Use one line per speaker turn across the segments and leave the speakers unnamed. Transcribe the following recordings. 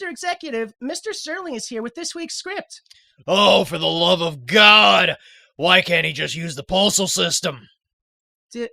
Mr. Executive, Mr. Sterling is here with this week's script.
Oh, for the love of God! Why can't he just use the postal system?
Do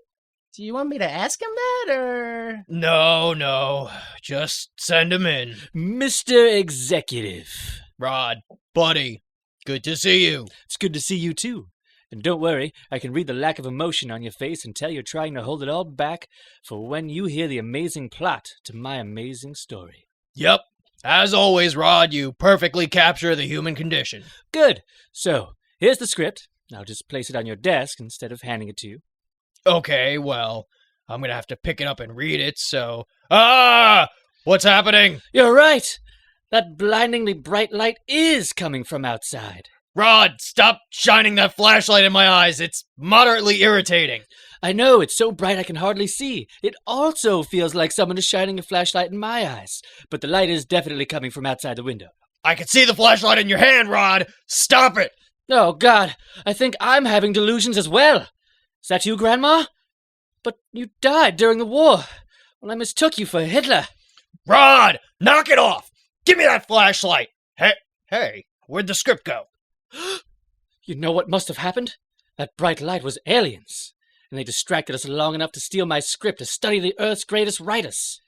you want me to ask him that, or...?
No. Just send him in.
Mr. Executive.
Rod, buddy, good to see you.
It's good to see you, too. And don't worry, I can read the lack of emotion on your face and tell you're trying to hold it all back for when you hear the amazing plot to my amazing story.
Yep. As always, Rod, you perfectly capture the human condition.
Good. So, here's the script. I'll just place it on your desk instead of handing it to you.
Okay, well, I'm gonna have to pick it up and read it, so... Ah! What's happening?
You're right! That blindingly bright light is coming from outside.
Rod, stop shining that flashlight in my eyes. It's moderately irritating.
I know, it's so bright I can hardly see. It also feels like someone is shining a flashlight in my eyes. But the light is definitely coming from outside the window.
I can see the flashlight in your hand, Rod. Stop it.
Oh, God, I think I'm having delusions as well. Is that you, Grandma? But you died during the war. Well, I mistook you for Hitler.
Rod, knock it off. Give me that flashlight. Hey, where'd the script go?
You know what must have happened? That bright light was aliens. And they distracted us long enough to steal my script to study the Earth's greatest writers.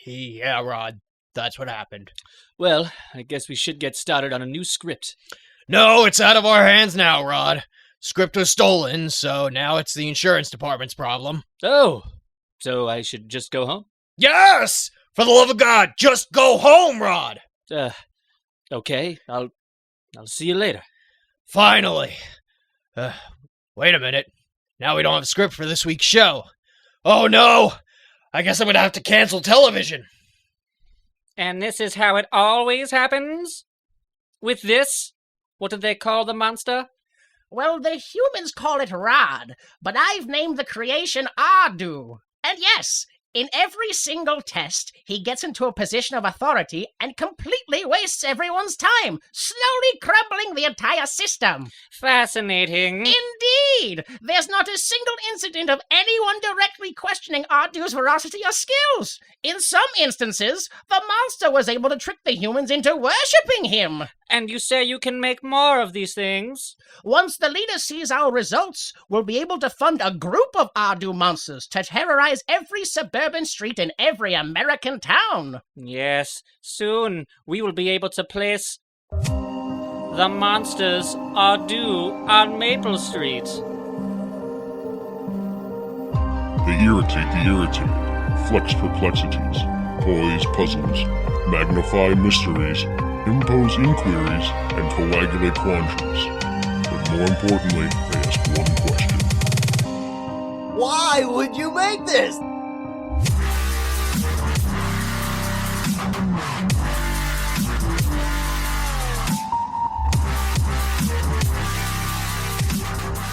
Yeah, Rod, that's what happened.
Well, I guess we should get started on a new script.
No, it's out of our hands now, Rod. Script was stolen, so now it's the insurance department's problem.
Oh, so I should just go home?
Yes! For the love of God, just go home, Rod!
Okay, I'll see you later.
Finally. Wait a minute. Now we don't have a script for this week's show. Oh no! I guess I'm gonna have to cancel television.
And this is how it always happens? With this? What did they call the monster?
Well, the humans call it Rod, but I've named the creation Adu. And yes, in every single test, he gets into a position of authority and completely wastes everyone's time, slowly crumbling the entire system.
Fascinating.
Indeed! There's not a single incident of anyone directly questioning Adu's veracity or skills. In some instances, the monster was able to trick the humans into worshipping him.
And you say you can make more of these things?
Once the leader sees our results, we'll be able to fund a group of Adu monsters to terrorize every suburban street in every American town.
Yes, soon we will be able to place the monsters Adu on Maple Street.
They irritate the irritated, flex perplexities, poise puzzles, magnify mysteries, impose inquiries, and coagulate quandaries. But more importantly, they ask one question.
Why would you make this?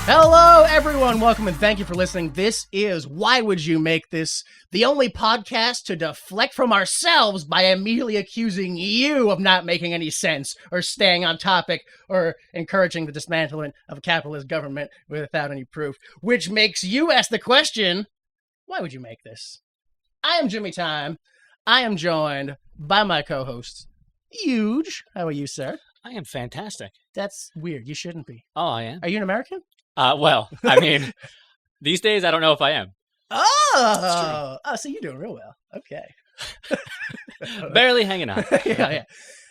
Hello, everyone. Welcome and thank you for listening. This is Why Would You Make This? The only podcast to deflect from ourselves by immediately accusing you of not making any sense or staying on topic or encouraging the dismantlement of a capitalist government without any proof, which makes you ask the question, why would you make this? I am Jimmy Time. I am joined by my co-host, Huge. How are you, sir?
I am fantastic.
That's weird. You shouldn't be.
Oh, I am?
Are you an American?
Well, I mean, these days I don't know if I am.
Oh, so you're doing real well. Okay.
Barely hanging on.
yeah.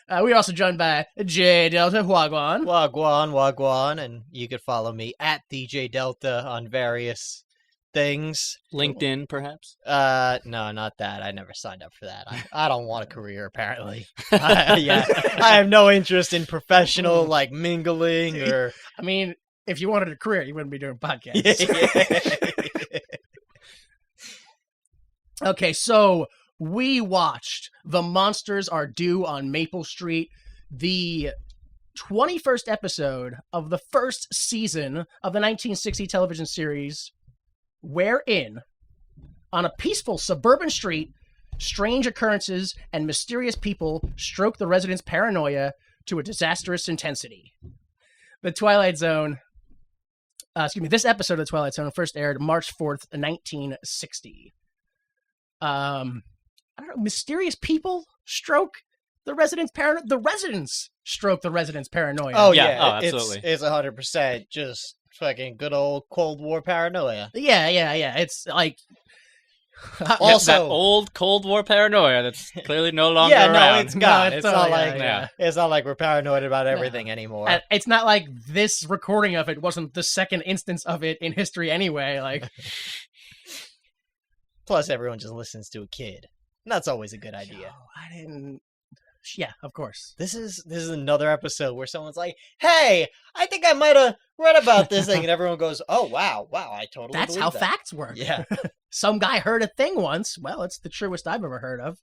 We're also joined by J Delta Wagwan.
Wagwan, and you could follow me at DJ Delta on various things.
LinkedIn, perhaps?
No, not that. I never signed up for that. I don't want a career, apparently. I have no interest in professional, mingling or...
I mean, if you wanted a career, you wouldn't be doing podcasts. Okay, so we watched The Monsters Are Due on Maple Street, the 21st episode of the first season of the 1960 television series, wherein, on a peaceful suburban street, strange occurrences and mysterious people stroke the residents' paranoia to a disastrous intensity. The Twilight Zone... this episode of The Twilight Zone first aired March 4th, 1960. I don't know, mysterious people stroke the residents' paranoia. The residents stroke the residents' paranoia.
Oh
Yeah,
yeah,
oh, absolutely.
It's 100% just fucking good old Cold War paranoia.
Yeah. It's like
Also-
that old Cold War paranoia that's clearly no longer
Yeah, no,
around.
it's gone.
No,
it's not
totally,
like
yeah.
it's not like we're paranoid about everything anymore.
it's not like this recording of it wasn't the second instance of it in history anyway. Like,
Plus, everyone just listens to a kid. And that's always a good idea.
I didn't. Yeah, of course.
This is another episode where someone's like, "Hey, I think I might have read about this thing," and everyone goes, "Oh wow, I totally."
That's
believe
how
that."
facts work.
Yeah.
Some guy heard a thing once. Well, it's the truest I've ever heard of.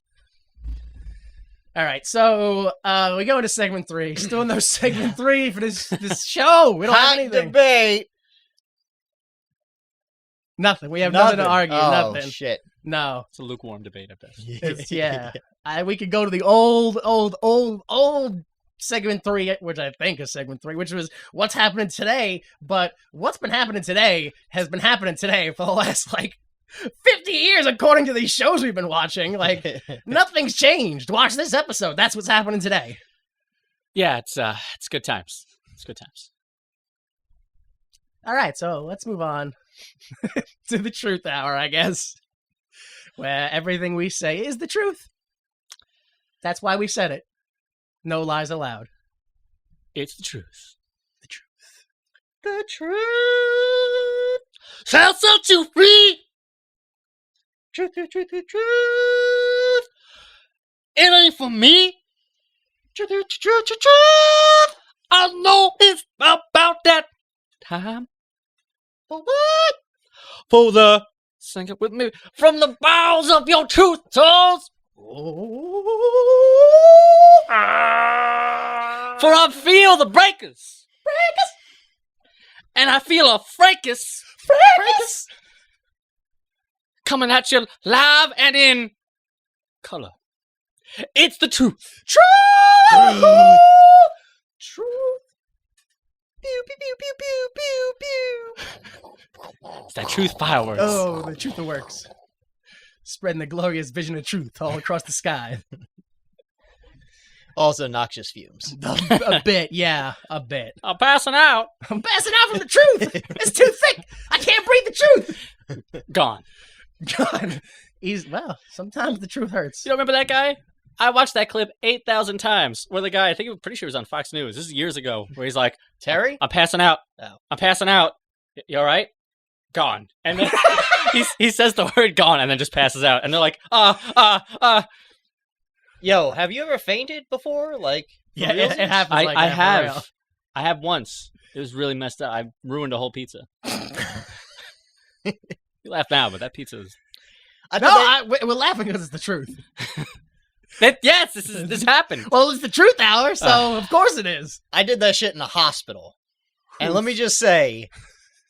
All right, so we go into segment 3. Still in those segment 3 for this show. We don't have
Hot
anything.
debate.
Nothing. We have nothing to argue.
Oh,
Nothing.
shit.
No.
It's a lukewarm debate at best.
It's, yeah. We could go to the old segment 3, which I think is segment 3, which was what's happening today. But what's been happening today has been happening today for the last 50 years, according to these shows we've been watching. Nothing's changed. Watch this episode. That's what's happening today.
Yeah, it's good times. It's good times.
All right, so let's move on to the truth hour, I guess, where everything we say is the truth. That's why we said it. No lies allowed.
It's the truth.
The truth.
Shall set you free.
Truth.
It ain't for me.
Truth.
I know it's about that time.
For what?
For the sing it with me from the bowels of your truth souls. For I feel the breakers. And I feel a fracas. Coming at you live and in color. It's the truth.
Truth.
Pew pew pew pew pew pew pew.
It's that truth fireworks.
Oh, the truth works. Spreading the glorious vision of truth all across the sky.
Also, noxious fumes.
A bit, yeah, a bit.
I'm passing out.
I'm passing out from the truth. It's too thick. I can't breathe the truth.
Gone.
God, sometimes the truth hurts.
You don't remember that guy? I watched that clip 8,000 times where the guy, I think I'm pretty sure it was on Fox News. This is years ago where he's like,
Terry?
I'm passing out.
Oh.
I'm passing out. You all right? Gone. And then he says the word gone and then just passes out. And they're like,
Yo, have you ever fainted before? Like,
Yeah, it happens
I
like that. For real.
have. I have once. It was really messed up. I ruined a whole pizza. You laugh now, but that pizza is...
We're laughing because it's the truth.
Yes, this happened.
Well, it's the truth hour, so of course it is.
I did that shit in a hospital. And let me just say,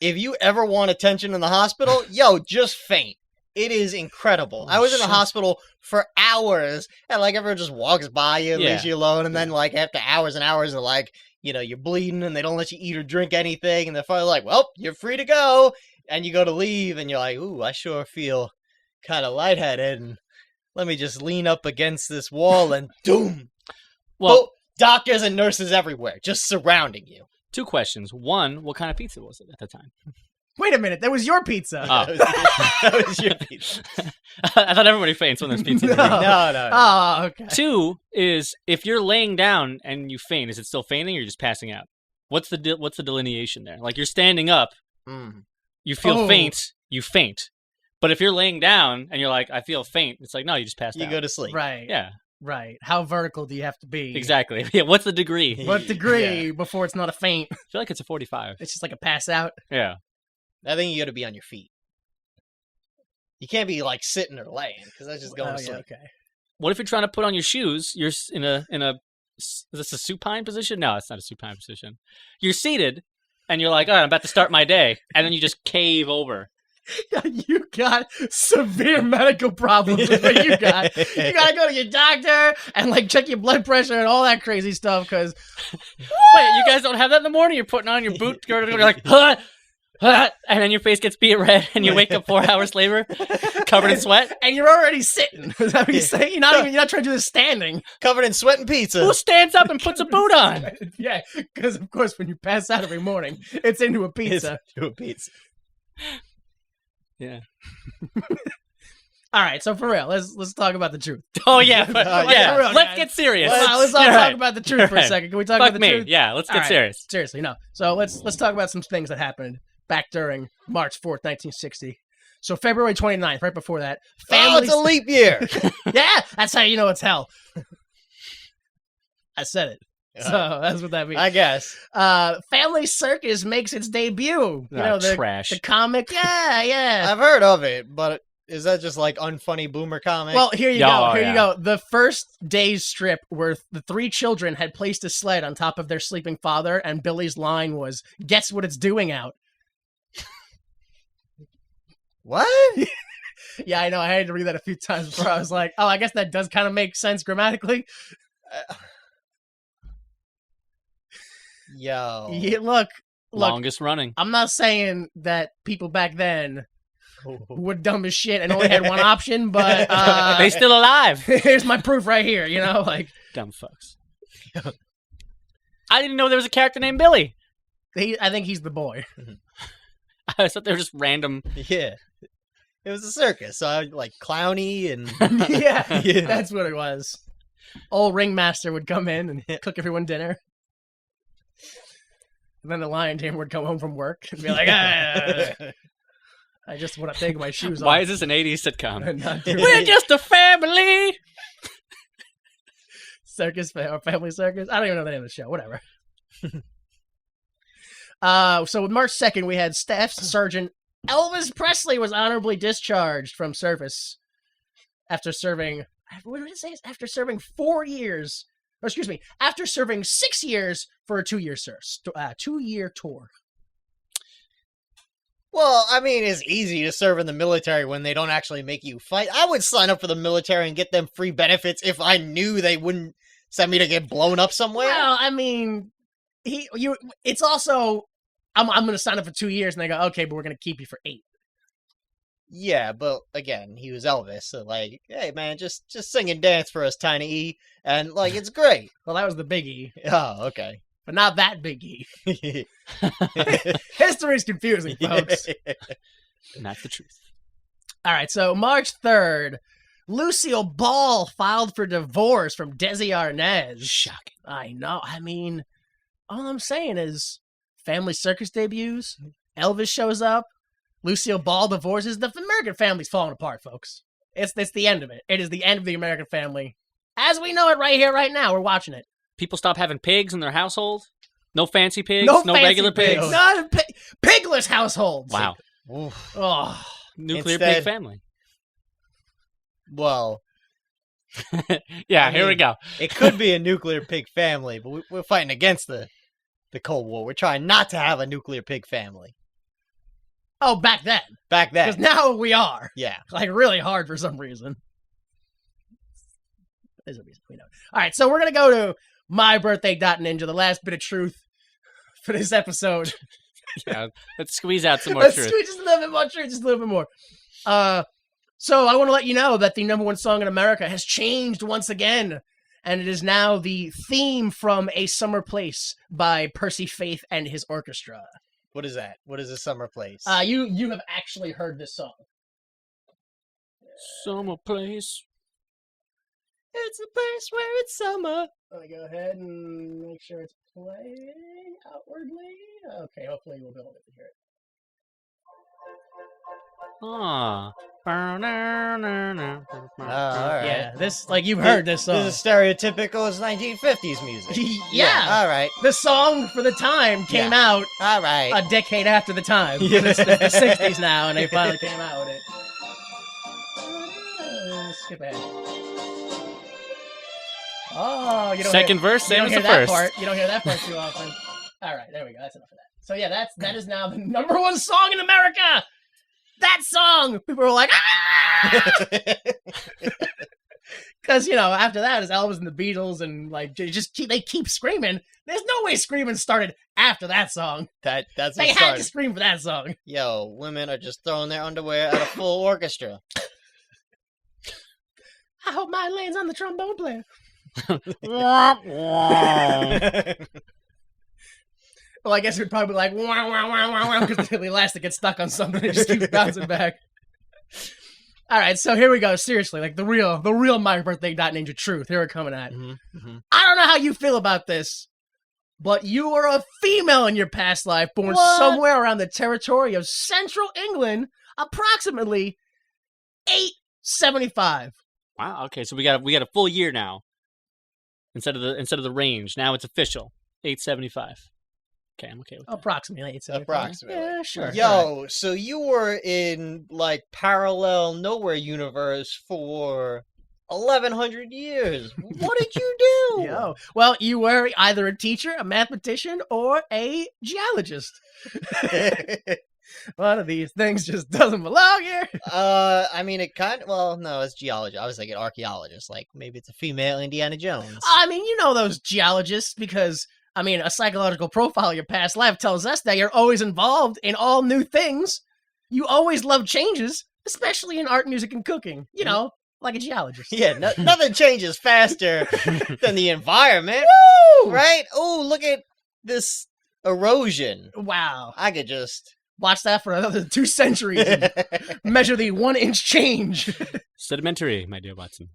if you ever want attention in the hospital, yo, just faint. It is incredible. I was in the hospital for hours, and everyone just walks by you and leaves you alone, and then after hours and hours, they're you're bleeding, and they don't let you eat or drink anything, and they're finally like, well, you're free to go, and you go to leave, and you're like, ooh, I sure feel kind of lightheaded, and let me just lean up against this wall, and doom.
Well,
doctors and nurses everywhere, just surrounding you.
2 questions. 1, what kind of pizza was it at the time?
Wait a minute, that was your pizza.
Oh.
That was your pizza.
I thought everybody faints when there's pizza.
No.
No.
Oh, okay.
2 is if you're laying down and you faint, is it still fainting or you're just passing out? What's the delineation there? Like you're standing up, you feel faint, you faint. But if you're laying down and you're like, I feel faint, it's like, no, you just passed out.
You go to sleep.
Right.
Yeah.
Right. How vertical do you have to be?
Exactly. Yeah. What's the degree?
What degree before it's not a faint?
I feel like it's a 45.
It's just like a pass out.
Yeah.
I think you got to be on your feet. You can't be sitting or laying because that's just going to sleep.
Okay.
What if you're trying to put on your shoes? You're in a is this a supine position? No, it's not a supine position. You're seated and you're like, all right, I'm about to start my day. And then you just cave over.
You got severe medical problems with what you got. You got to go to your doctor and check your blood pressure and all that crazy stuff because...
Wait, you guys don't have that in the morning? You're putting on your boot, you're like, huh? and then your face gets beat red, and you wake up 4 hours later, covered in sweat.
And you're already sitting. Is that what you're saying? You're not trying to do this standing.
Covered in sweat and pizza.
Who stands up and puts a boot on?
Yeah, because of course when you pass out every morning, it's into a pizza.
To a pizza.
Yeah.
All right, so for real, let's talk about the truth.
Oh yeah, but,
Yeah, for real,
Let's
guys.
get serious.
Let's all
All
talk
right.
about the truth for a
All right.
second. Can we talk
Fuck
about the
me.
truth?
Yeah, let's
All
get
right.
serious.
Seriously, no. So let's talk about some things that happened back during March 4th, 1960. So February 29th, right before that,
Oh,
families.
it's a leap year.
Yeah, that's how you know it's hell. I said it. So that's what that means.
I guess.
Family Circus makes its debut. You know,
Trash.
the comic. Yeah.
I've heard of it, but is that just like unfunny boomer comic?
Well, here you
Oh,
go. Here
yeah.
you go. The first day's strip where the 3 children had placed a sled on top of their sleeping father, and Billy's line was, "Guess what it's doing out."
what?
Yeah, I know. I had to read that a few times before I was like, oh, I guess that does kind of make sense grammatically.
Yo.
Yeah, look,
Longest running.
I'm not saying that people back then were dumb as shit and only had one option, but
They still alive.
here's my proof right here, you know? Like,
Dumb fucks. I didn't know there was a character named Billy.
I think he's the boy.
I thought they were just random.
Yeah. It was a circus, so I like clowny and
Yeah,
Yeah.
that's what it was. Old ringmaster would come in and cook everyone dinner. And then the lion tamer would come home from work and be like, I just want to take my shoes off.
Why is this an 80s sitcom?
And not do
We're
any
just a family.
circus or family circus. I don't even know the name of the show. Whatever. So with March 2nd, we had Staff Sergeant Elvis Presley was honorably discharged from service after serving. What did it say? After serving 4 years. Or excuse me. After serving 6 years for a 2-year 2-year tour.
Well, I mean, it's easy to serve in the military when they don't actually make you fight. I would sign up for the military and get them free benefits if I knew they wouldn't send me to get blown up somewhere.
Well, I mean, it's also I'm going to sign up for 2 years, and they go, okay, but we're going to keep you for 8.
Yeah, but again, he was Elvis, so like, hey man, just sing and dance for us, Tiny E, and like, it's great.
Well, that was the big E,
Oh, okay.
but not that big E. History's confusing, folks.
Not the truth.
All right, so March 3rd, Lucille Ball filed for divorce from Desi Arnaz.
Shocking.
I know. I mean, all I'm saying is Family Circus debuts, Elvis shows up, Lucille Ball divorces. The American family's falling apart, folks. It's the end of it. It is the end of the American family. As we know it right here, right now. We're watching it.
People stop having pigs in their household. No fancy pigs.
No
No,
fancy
regular pigs.
Not pigless households.
Wow.
Oof.
Oh,
Nuclear
Instead-
pig family.
Well,
Yeah,
I
here we
mean-
go.
it could be a nuclear pig family, but we're fighting against the Cold War. We're trying not to have a nuclear pig family.
oh, back then.
Back
Because
then,
now we are.
yeah.
Like, really hard for some reason. There's a reason we know. All right, so we're going to go to mybirthday.ninja, the last bit of truth for this episode.
Yeah, let's squeeze out some more
Let's
truth.
do just a little bit more truth, just a little bit more. So I want to let you know that the #1 song in America has changed once again, and it is now the theme from A Summer Place by Percy Faith and his orchestra.
What is that? What is a summer place?
You have actually heard this song.
Summer place.
It's a place where it's summer.
Let me go ahead and make sure it's playing outwardly. Okay, hopefully we'll be able to hear it.
Ah.
All right.
Yeah, this, like, you've heard this song.
This is stereotypical as 1950s music.
Yeah.
All right.
The song for the time came out
All right.
a decade after the time.
Yeah.
It's the 60s now, and they finally came out with it. Skip ahead. Oh, you don't
Second
hear,
verse,
you
same
don't
as
hear
the
that
first.
part. You don't hear that part too often. All right, there we go. That's enough of that. So yeah, that is now the #1 song in America. That song, people were like, ah! Because, after that is Elvis and the Beatles and, they keep screaming. There's no way screaming started after that song.
That's what
They had
started.
to scream for that song.
Yo, women are just throwing their underwear at a full orchestra.
I hope mine lands on the trombone player. Well, I guess it would probably be like, wah, wah, wah, wah, wah, because the elastic gets stuck on something and it just keeps bouncing back. All right, so here we go. Seriously, like the real My Birthday Ninja truth. Here we're coming at.
Mm-hmm.
I don't know how you feel about this, but you were a female in your past life, born somewhere around the territory of Central England, approximately 875.
Wow. Okay, so we got a full year now. Instead of the range, now it's official. 875. Okay, I'm okay with that.
Approximately 875.
Approximately.
Yeah, sure.
Yo, so you were in parallel nowhere universe for 1100 years. What did you do?
Yo. Well, you were either a teacher, a mathematician, or a geologist. One of these things just doesn't belong here.
I mean, it no, it's geology. I was thinking archaeologist. Like, maybe it's a female Indiana Jones.
I mean, those geologists because, a psychological profile of your past life tells us that you're always involved in all new things. You always love changes, especially in art, music, and cooking. Like a geologist.
Yeah, nothing changes faster than the environment.
Woo!
Right? Oh, look at this erosion.
Wow.
I could just...
watch that for another 2 centuries and measure the 1-inch change.
Sedimentary, my dear Watson.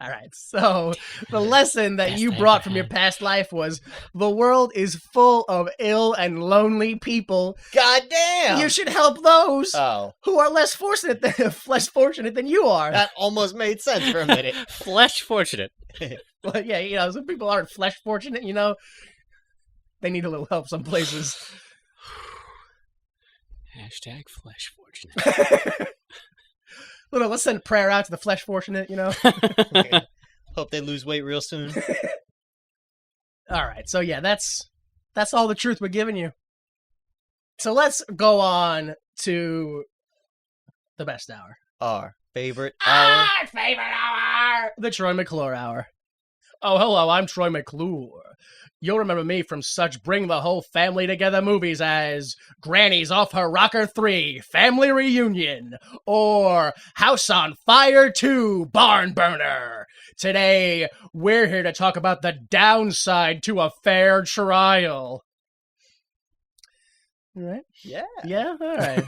All right, so the lesson that you brought from your past life was the world is full of ill and lonely people.
God damn!
You should help those
Oh.
who are less fortunate than you are.
That almost made sense for a minute.
Flesh fortunate.
But yeah, some people aren't flesh fortunate, They need a little help some places.
Hashtag flesh fortunate.
Let's send a prayer out to the flesh fortunate,
Okay. Hope they lose weight real soon.
All right, so yeah, that's all the truth we're giving you. So let's go on to the best hour.
Our favorite hour.
Our favorite hour! The Troy McClure Hour. Oh, hello, I'm Troy McClure. You'll remember me from such bring the whole family together movies as Granny's Off Her Rocker 3, Family Reunion, or House on Fire 2, Barn Burner. Today, we're here to talk about the downside to a fair trial. All right?
Yeah.
Yeah? All right.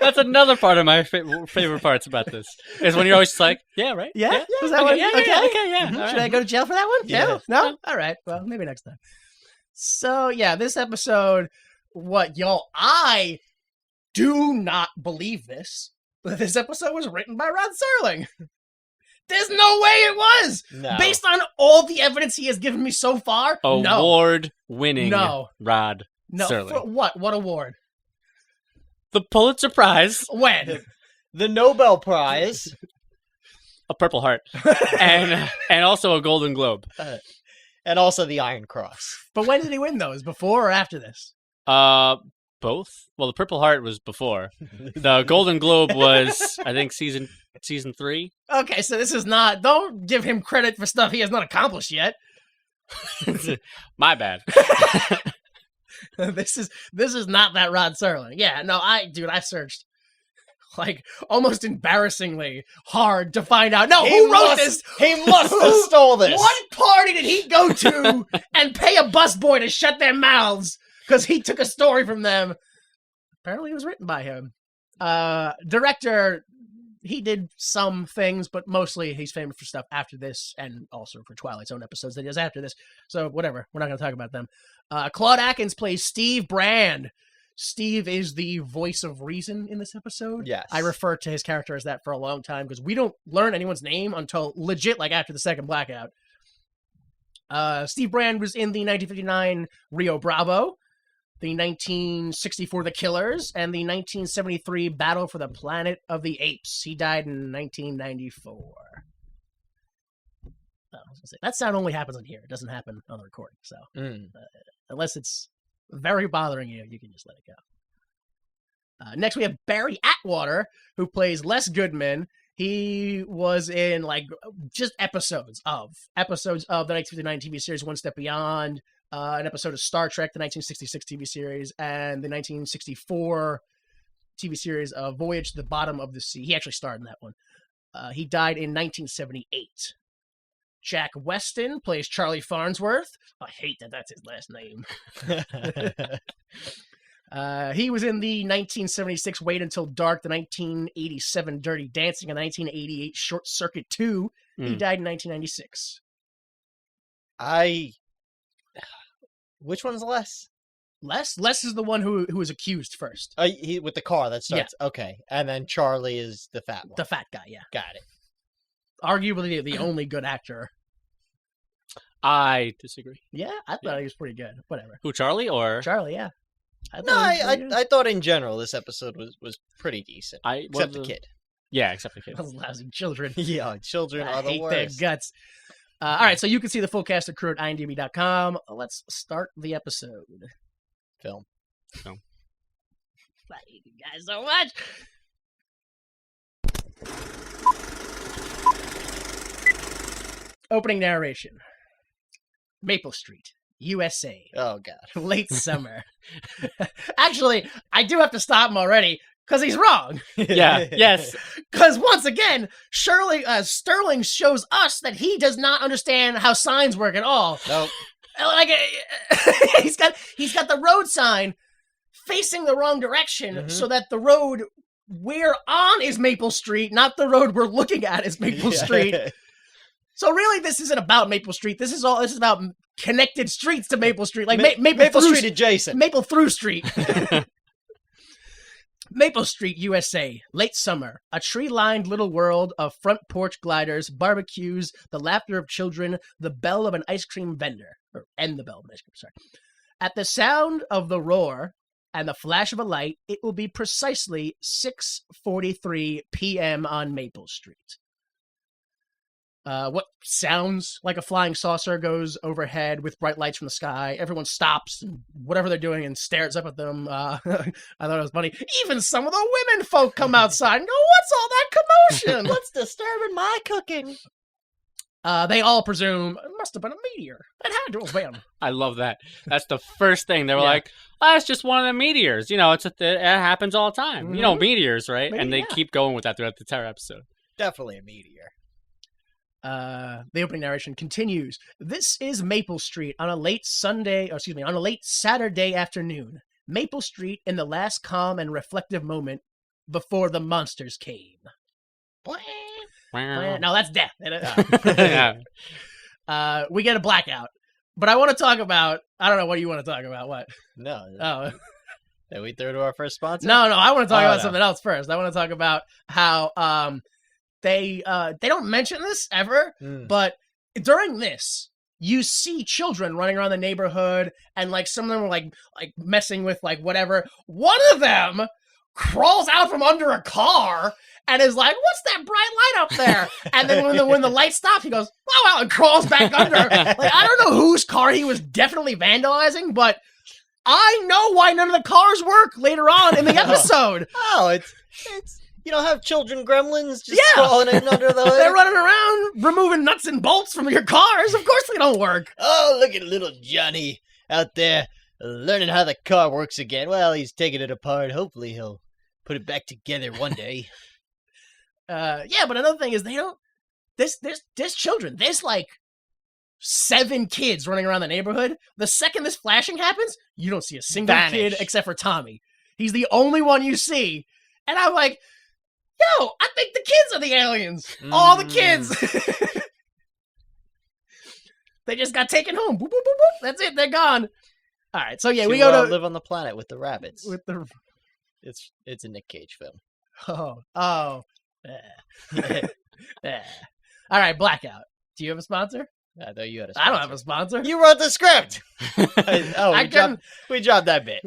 That's another part of my favorite parts about this. Is when you're always just like, yeah, right?
Yeah? Was that
okay,
one?
yeah,
Okay.
yeah.
Mhm.
All
Should
right.
I go to jail for that one?
Yeah.
No? All right. Well, maybe next time. So, yeah, this episode, I do not believe this, but this episode was written by Rod Serling. There's no way it was!
No.
Based on all the evidence he has given me so far, no.
Award-winning Rod
No.
Serling.
For what? What award?
The Pulitzer Prize,
When?
The Nobel Prize.
a Purple Heart, and also a Golden Globe.
And also the Iron Cross.
But when did he win those? Before or after this?
Both. Well, the Purple Heart was before. The Golden Globe was, I think, season 3.
Okay, so this is not... Don't give him credit for stuff he has not accomplished yet.
My bad.
This is not that Rod Serling. Yeah, no, I searched almost embarrassingly hard to find out. No, who wrote this?
He must have stole this.
What party did he go to and pay a busboy to shut their mouths because he took a story from them? Apparently, it was written by him. Director, he did some things, but mostly he's famous for stuff after this and also for Twilight's own episodes that he does after this. So whatever, we're not going to talk about them. Claude Atkins plays Steve Brand. Steve is the voice of reason in this episode.
Yes.
I refer to his character as that for a long time because we don't learn anyone's name until legit after the second blackout. Steve Brand was in the 1959 Rio Bravo, the 1964 The Killers, and the 1973 Battle for the Planet of the Apes. He died in 1994. I was gonna say, that sound only happens on here. It doesn't happen on the recording. So unless it's very bothering you, you can just let it go. Next, we have Barry Atwater, who plays Les Goodman. He was in like just episodes of the 1959 TV series One Step Beyond, an episode of Star Trek, the 1966 TV series, and the 1964 TV series Voyage to the Bottom of the Sea. He actually starred in that one. He died in 1978. Jack Weston plays Charlie Farnsworth. I hate that that's his last name. He was in the 1976 Wait Until Dark, the 1987 Dirty Dancing, and the 1988 Short Circuit 2. He died in 1996.
Which one's Les?
Les is the one who was accused first.
He with the car that starts. Yeah. Okay, and then Charlie is the fat one.
The fat guy, yeah.
Got it.
Arguably the only good actor.
I disagree.
Yeah, I thought he was pretty good. Whatever.
Who, Charlie or
Charlie? Yeah.
I thought in general this episode was pretty decent. Except the kid.
Yeah, except the kid.
Those lousy children.
Yeah, children are the
hate
worst.
Their guts. All right, so you can see the full cast and crew at imdb.com. Let's start the episode.
Film.
I hate you guys so much. Opening narration. Maple Street, USA.
Oh, God.
Late summer. Actually, I do have to stop him already, because he's wrong.
Yeah, yes.
Because once again, Sterling shows us that he does not understand how signs work at all.
Nope.
Like, he's got the road sign facing the wrong direction, so that the road we're on is Maple Street, not the road we're looking at is Maple Street. So really, this isn't about Maple Street. This is about connected streets to Maple Street, like
Maple Street adjacent.
Maple through Street. Maple Street, USA, late summer. A tree-lined little world of front porch gliders, barbecues, the laughter of children, the bell of an ice cream vendor, and the bell of an ice cream. Sorry. At the sound of the roar and the flash of a light, it will be precisely 6:43 p.m. on Maple Street. What sounds like a flying saucer goes overhead with bright lights from the sky. Everyone stops and whatever they're doing and stares up at them. I thought it was funny. Even some of the women folk come outside and go, "What's all that commotion?
What's disturbing my cooking?"
They all presume it must have been a meteor. It had to have been.
I love that. That's the first thing. They were like, "Oh, it's just one of the meteors. You know, it happens all the time. Mm-hmm. You know, meteors, right?" And they keep going with that throughout the entire episode.
Definitely a meteor.
The opening narration continues. This is Maple Street on a late Saturday afternoon. Maple Street in the last calm and reflective moment before the monsters came. No, that's death. We get a blackout. But I want to talk about, I don't know what you want to talk about. What?
No.
Oh.
Are we through to our first sponsor?
No, I want to talk about something else first. I want to talk about how they don't mention this ever, but during this, you see children running around the neighborhood, and like some of them are like messing with like whatever. One of them crawls out from under a car and is like, "What's that bright light up there?" And then when the light stops, he goes, "Wow!" and crawls back under. Like, I don't know whose car he was definitely vandalizing, but I know why none of the cars work later on in the episode.
It's you don't have children gremlins just crawling in under the hood.
They're running around removing nuts and bolts from your cars. Of course they don't work.
Oh, look at little Johnny out there learning how the car works again. Well, he's taking it apart. Hopefully he'll put it back together one day.
But another thing is they don't. There's children. There's like 7 kids running around the neighborhood. The second this flashing happens, you don't see a single kid except for Tommy. He's the only one you see. And I'm like, yo, I think the kids are the aliens. All the kids. They just got taken home. Boop, boop, boop, boop. That's it. They're gone. All right. So yeah, we go to
live on the planet with the rabbits. It's a Nick Cage film.
Oh. All right, Blackout. Do you have a sponsor?
I thought you had a sponsor.
I don't have a sponsor.
You wrote the script. We dropped that bit.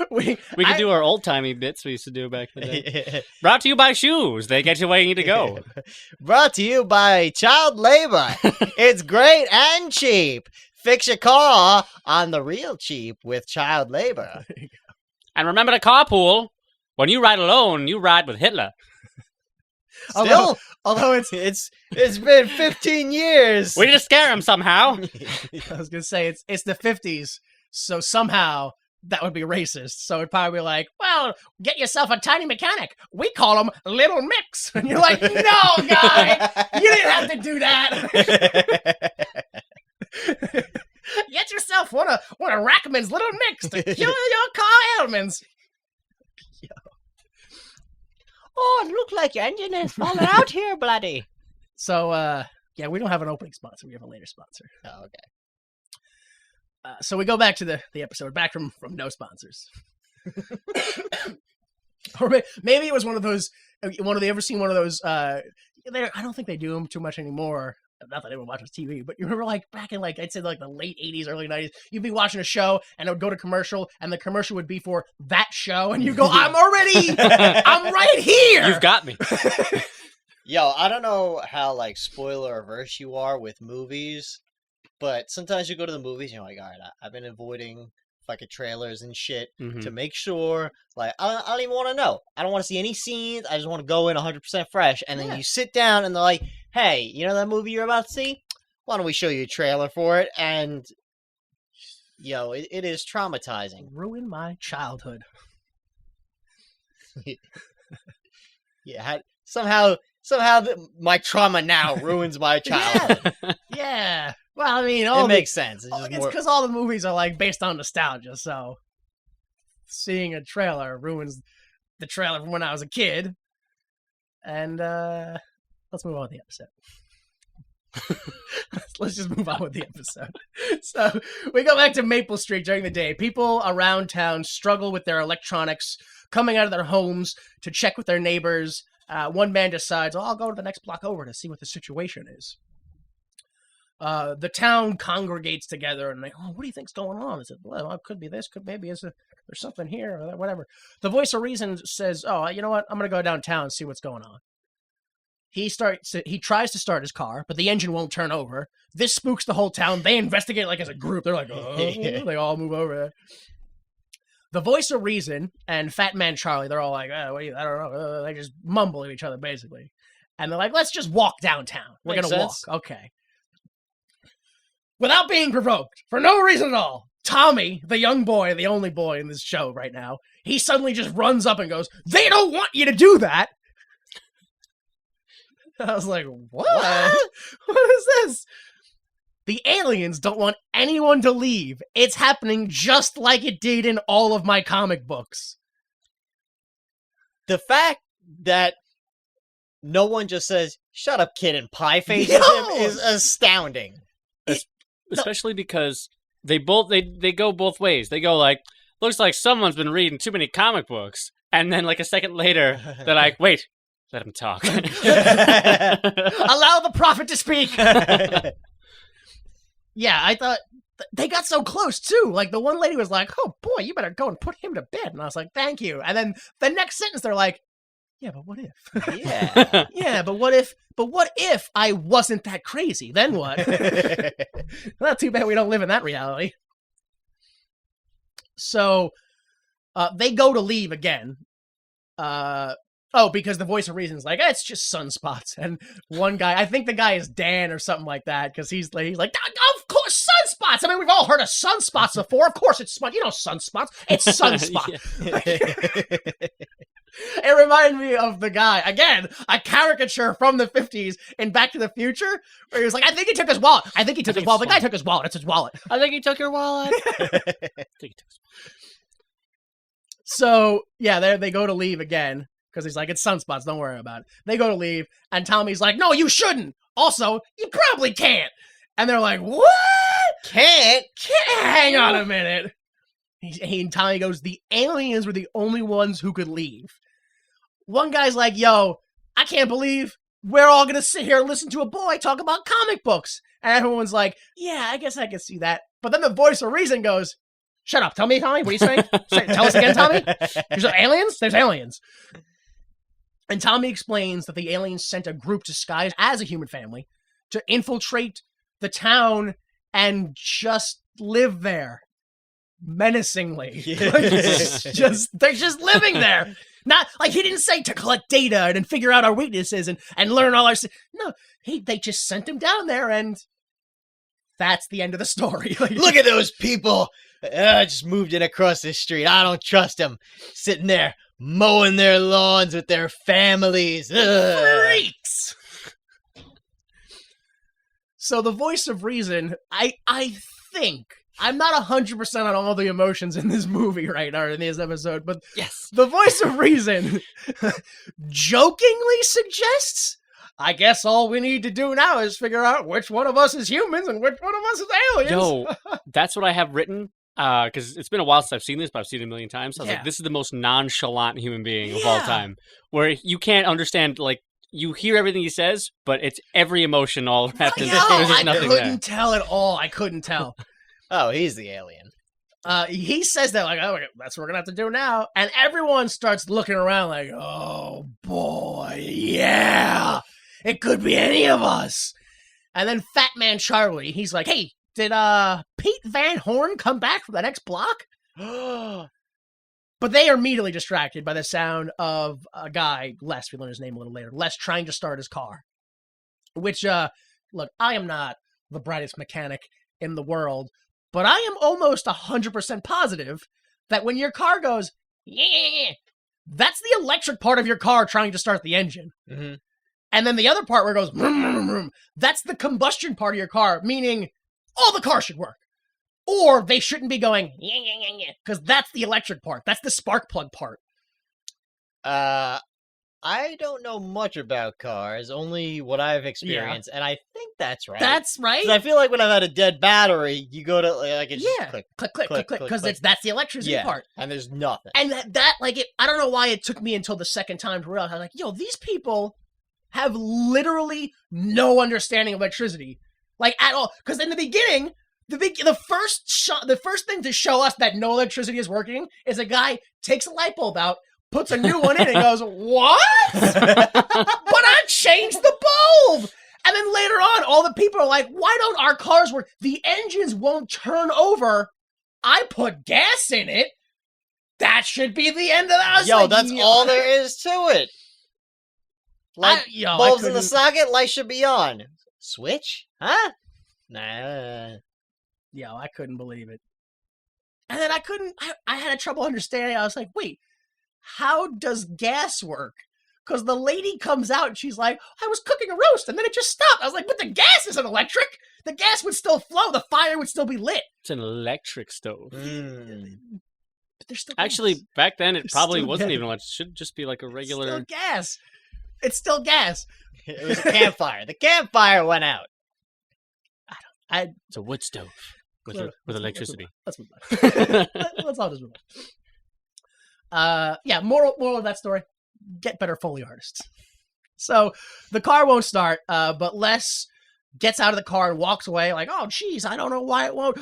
We could do our old-timey bits we used to do back in the day. Brought to you by Shoes. They get you where you need to go.
Brought to you by child labor. It's great and cheap. Fix your car on the real cheap with child labor.
And remember to carpool. When you ride alone, you ride with Hitler.
Although
it's been 15 years.
We need to scare him somehow.
I was gonna say it's the 50s, so somehow that would be racist. So it'd probably be like, well, get yourself a tiny mechanic. We call them Little Mix. And you're like, no, guy, you didn't have to do that. Get yourself one of Rackman's Little Mix to cure your car ailments.
Oh, it looked like your engine is falling out here, bloody.
So, yeah, we don't have an opening sponsor. We have a later sponsor.
Oh, okay.
So we go back to the episode, back from no sponsors. Or maybe it was one of those. You ever seen one of those? I don't think they do them too much anymore. Not that anyone watches TV, but you remember like back in like I'd say like the late 80s, early 90s, you'd be watching a show and it would go to commercial and the commercial would be for that show and you go, I'm right here.
You've got me.
Yo, I don't know how like spoiler averse you are with movies, but sometimes you go to the movies and you're like, all right, I've been avoiding fucking trailers and shit to make sure, like, I don't even want to know. I don't want to see any scenes. I just want to go in 100% fresh. And then you sit down and they're like, hey, you know that movie you're about to see? Why don't we show you a trailer for it? And, yo, it is traumatizing.
Ruin my childhood.
Yeah, somehow my trauma now ruins my childhood.
Yeah. Well, I mean,
it makes sense.
It's because all the movies are like based on nostalgia, so seeing a trailer ruins the trailer from when I was a kid. And let's move on with the episode. Let's just move on with the episode. So we go back to Maple Street during the day. People around town struggle with their electronics, coming out of their homes to check with their neighbors. One man decides, I'll go to the next block over to see what the situation is. The town congregates together and like, oh, what do you think's going on? Is it, well, it could be this, there's something here, or whatever. The voice of reason says, oh, you know what? I'm going to go downtown and see what's going on. He tries to start his car, but the engine won't turn over. This spooks the whole town. They investigate like as a group. They're like, oh, they all move over. The voice of reason and Fat Man Charlie, they're all like, I don't know. They just mumble at each other, basically. And they're like, let's just walk downtown. We're going to walk. Okay. Without being provoked, for no reason at all, Tommy, the young boy, the only boy in this show right now, he suddenly just runs up and goes, they don't want you to do that. I was like, what? What is this? The aliens don't want anyone to leave. It's happening just like it did in all of my comic books.
The fact that no one just says, shut up, kid, and pie face at him is astounding.
Especially because they go both ways. They go like, looks like someone's been reading too many comic books. And then like a second later, they're like, wait, let him talk.
Allow the prophet to speak. Yeah, I thought they got so close too. Like the one lady was like, oh boy, you better go and put him to bed. And I was like, thank you. And then the next sentence, they're like, yeah, but what if?
Yeah.
Yeah, but what if I wasn't that crazy? Then what? Not too bad we don't live in that reality. So they go to leave again. Because the voice of reason is like, it's just sunspots. And one guy, I think the guy is Dan or something like that, because he's like, of course, sunspots. I mean, we've all heard of sunspots before. Of course it's sunspots. It's sunspot. It reminded me of the guy, again, a caricature from the 50s in Back to the Future, where he was like, I think he took his wallet. The guy took his wallet. It's his wallet.
I think he took your wallet.
So, yeah, they go to leave again, because he's like, it's sunspots, don't worry about it. They go to leave, and Tommy's like, no, you shouldn't. Also, you probably can't. And they're like, what?
Can't?
Hang on a minute. And Tommy goes, the aliens were the only ones who could leave. One guy's like, yo, I can't believe we're all going to sit here and listen to a boy talk about comic books. And everyone's like, yeah, I guess I can see that. But then the voice of reason goes, shut up, Tommy, what are you saying? Tell us again, Tommy. There's aliens? There's aliens. And Tommy explains that the aliens sent a group disguised as a human family to infiltrate the town and just live there. Menacingly.
Yeah.
They're just living there. Not like he didn't say to collect data and then figure out our weaknesses and learn all our. No, they just sent him down there, and that's the end of the story.
Look at those people. I just moved in across this street. I don't trust them. Sitting there mowing their lawns with their families.
Freaks. So the voice of reason, I think, I'm not 100% on all the emotions in this movie right now, in this episode, but
Yes.
the voice of reason jokingly suggests, I guess all we need to do now is figure out which one of us is humans and which one of us is aliens.
Yo, that's what I have written. Because it's been a while since I've seen this, but I've seen it a million times. So I was like, this is the most nonchalant human being of all time. Where you can't understand, like, you hear everything he says, but it's every emotion all wrapped into
Yo,
There's just
I
nothing
couldn't
there.
tell at all. I couldn't tell.
Oh, he's the alien.
He says that, like, oh, that's what we're going to have to do now. And everyone starts looking around like, oh, boy, yeah. It could be any of us. And then Fat Man Charlie, he's like, hey, did Pete Van Horn come back from the next block? But they are immediately distracted by the sound of a guy, Les, we learn his name a little later, Les trying to start his car. Which, look, I am not the brightest mechanic in the world, but I am almost 100% positive that when your car goes, yeah, that's the electric part of your car trying to start the engine.
Mm-hmm.
And then the other part where it goes, vroom, vroom, vroom, that's the combustion part of your car, meaning all the car should work. Or they shouldn't be going, yeah, because that's the electric part. That's the spark plug part.
I don't know much about cars, only what I've experienced, and I think that's right.
That's right.
'Cause I feel like when I've had a dead battery, you go to, like, it's
Yeah.
just
Click, because that's the electricity part.
and there's nothing.
And that I don't know why it took me until the second time to realize, I was like, yo, these people have literally no understanding of electricity. Like, at all. Because in the beginning, the first thing to show us that no electricity is working is a guy takes a light bulb out, puts a new one in, and goes, what? But I changed the bulb! And then later on, all the people are like, why don't our cars work? The engines won't turn over. I put gas in it. That should be the end of that. I was
Yo,
like,
that's all there is to it. Like,
I
bulbs in the
couldn't-
socket, light should be on. Switch? Huh? Nah.
Yo, I couldn't believe it. And then I had trouble understanding. I was like, wait, how does gas work? Because the lady comes out and she's like, I was cooking a roast and then it just stopped. I was like, but the gas isn't electric. The gas would still flow. The fire would still be lit.
It's an electric stove.
But there's still
Actually,
gas.
back then it
There's
probably
still
wasn't
gas.
even electric. It should just be like a
It's
regular.
still gas. It's still gas.
It was a campfire. The campfire went out.
It's a wood stove with
Let's
electricity.
Let's move on. Let's all just move on. Yeah, moral of that story, get better Foley artists. So the car won't start, but Les gets out of the car and walks away like, oh, geez, I don't know why it won't.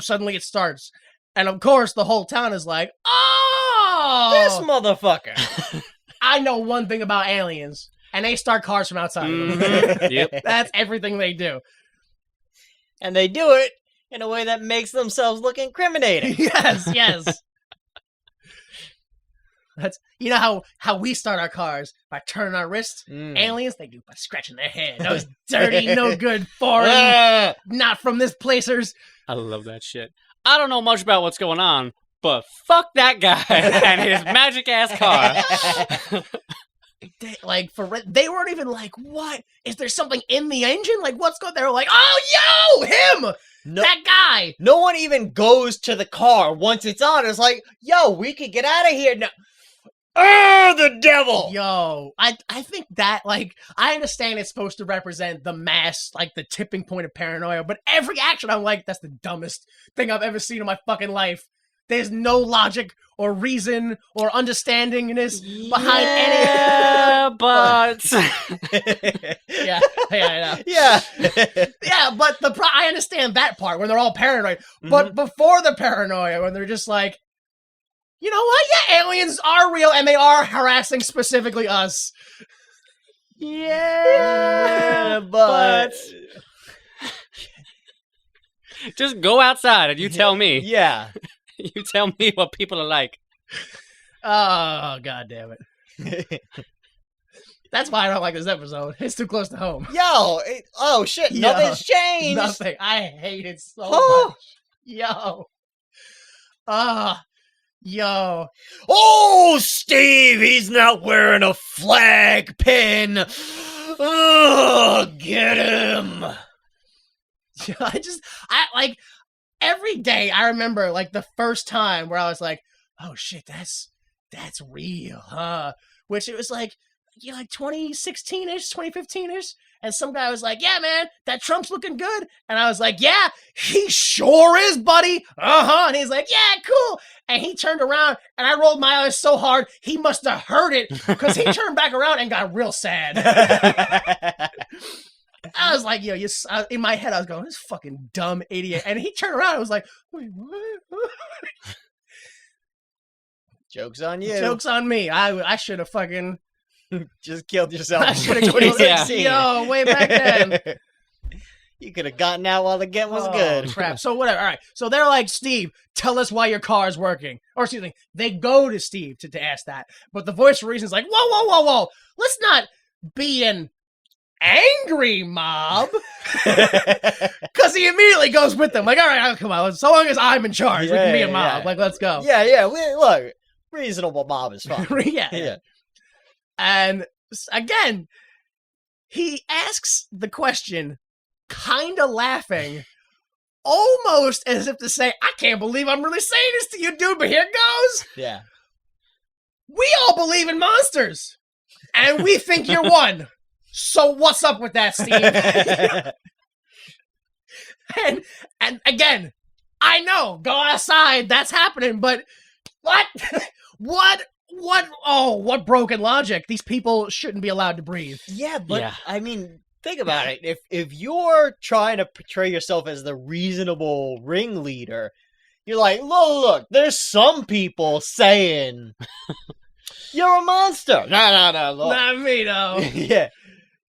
Suddenly it starts. And of course, the whole town is like, oh!
This motherfucker.
I know one thing about aliens, and they start cars from outside.
Mhm. Yep.
That's everything they do.
And they do it in a way that makes themselves look incriminating.
Yes. That's how we start our cars by turning our wrists. Aliens, they do by scratching their head. Those dirty, no good, foreign,
Ah!
not from this placers.
I love that shit. I don't know much about what's going on, but fuck that guy and his magic ass car.
They weren't even like, what? Is there something in the engine? Like, what's going? They were like, oh, yo, him,
No,
that guy.
no one even goes to the car once it's on. It's like, yo, we could get out of here now. Oh, the devil!
Yo, I think that, like, I understand it's supposed to represent the mass, like, the tipping point of paranoia, but every action I'm like, that's the dumbest thing I've ever seen in my fucking life. There's no logic or reason or understandingness behind any.
Yeah, but
Yeah, I know.
Yeah.
Yeah, but I understand that part when they're all paranoid. But before the paranoia, when they're just like, you know what? Yeah, aliens are real and they are harassing specifically us.
Yeah, but
just go outside and you tell me.
yeah.
You tell me what people are like.
Oh, god damn it. That's why I don't like this episode. It's too close to home.
Oh shit,
Yo,
nothing's changed.
Nothing. I hate it so
Oh.
much. Yo. Yo.
Oh, Steve, he's not wearing a flag pin. Oh, get him.
I like every day I remember like the first time where I was like, oh shit, that's real, huh? Which it was like, yeah, like 2016-ish, 2015-ish. And some guy was like, yeah, man, that Trump's looking good. And I was like, yeah, he sure is, buddy. Uh-huh. And he's like, yeah, cool. And he turned around and I rolled my eyes so hard, he must have heard it because he turned back around and got real sad. I was like, yo, in my head, I was going, this fucking dumb idiot. And he turned around and was like, wait, what?
Joke's on you.
Joke's on me. I should have fucking...
Just killed yourself.
I should have killed Yo, way back then.
You could have gotten out while the get was good.
Crap. So whatever. All right. So they're like, Steve, tell us why your car is working. Or excuse me, they go to Steve to ask that. But the voice of reason is like, whoa. Let's not be an angry mob. Because he immediately goes with them. Like, all right, come on. So long as I'm in charge, we can be a mob. Like, let's go.
Yeah. Look, reasonable mob is fine.
yeah. And again, he asks the question, kind of laughing, almost as if to say, I can't believe I'm really saying this to you, dude, but here goes.
Yeah.
We all believe in monsters, and we think you're one. So what's up with that, Steve? and again, I know, go outside, that's happening, but what? What broken logic? These people shouldn't be allowed to breathe.
Yeah, but I mean, think about it. If you're trying to portray yourself as the reasonable ringleader, you're like, look, there's some people saying you're a monster. No, look.
Not me, though.
Yeah.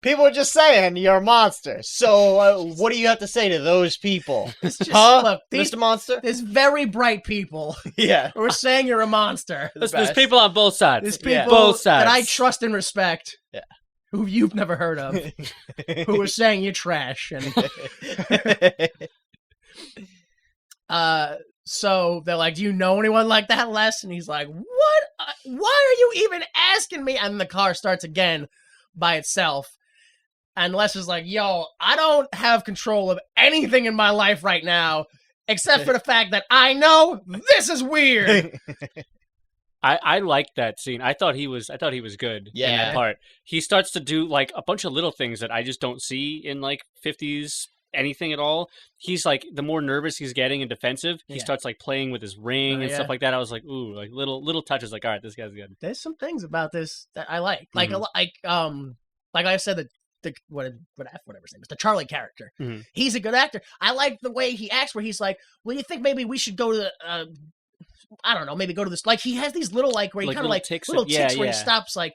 People are just saying you're a monster. So what do you have to say to those people?
It's just,
look,
these,
Mr. Monster?
There's very bright people
Yeah.
who are saying you're a monster.
There's people on both sides.
There's people
both sides
that I trust and respect.
Yeah.
Who you've never heard of. Who are saying you're trash. And so they're like, do you know anyone like that, Les? And he's like, what? Why are you even asking me? And the car starts again by itself. And Les is like, yo, I don't have control of anything in my life right now, except for the fact that I know this is weird.
I liked that scene. I thought he was good in that part. He starts to do like a bunch of little things that I just don't see in like 50s anything at all. He's like, the more nervous he's getting and defensive, he starts like playing with his ring and stuff like that. I was like, ooh, like little touches. Like, all right, this guy's good.
There's some things about this that I like. Like I said, whatever his name is, the Charlie character. Mm-hmm. He's a good actor. I like the way he acts, where he's like, well, you think maybe we should go to the, I don't know, maybe go to this, like, he has these little, like, where he kind of like, little ticks where he stops, like,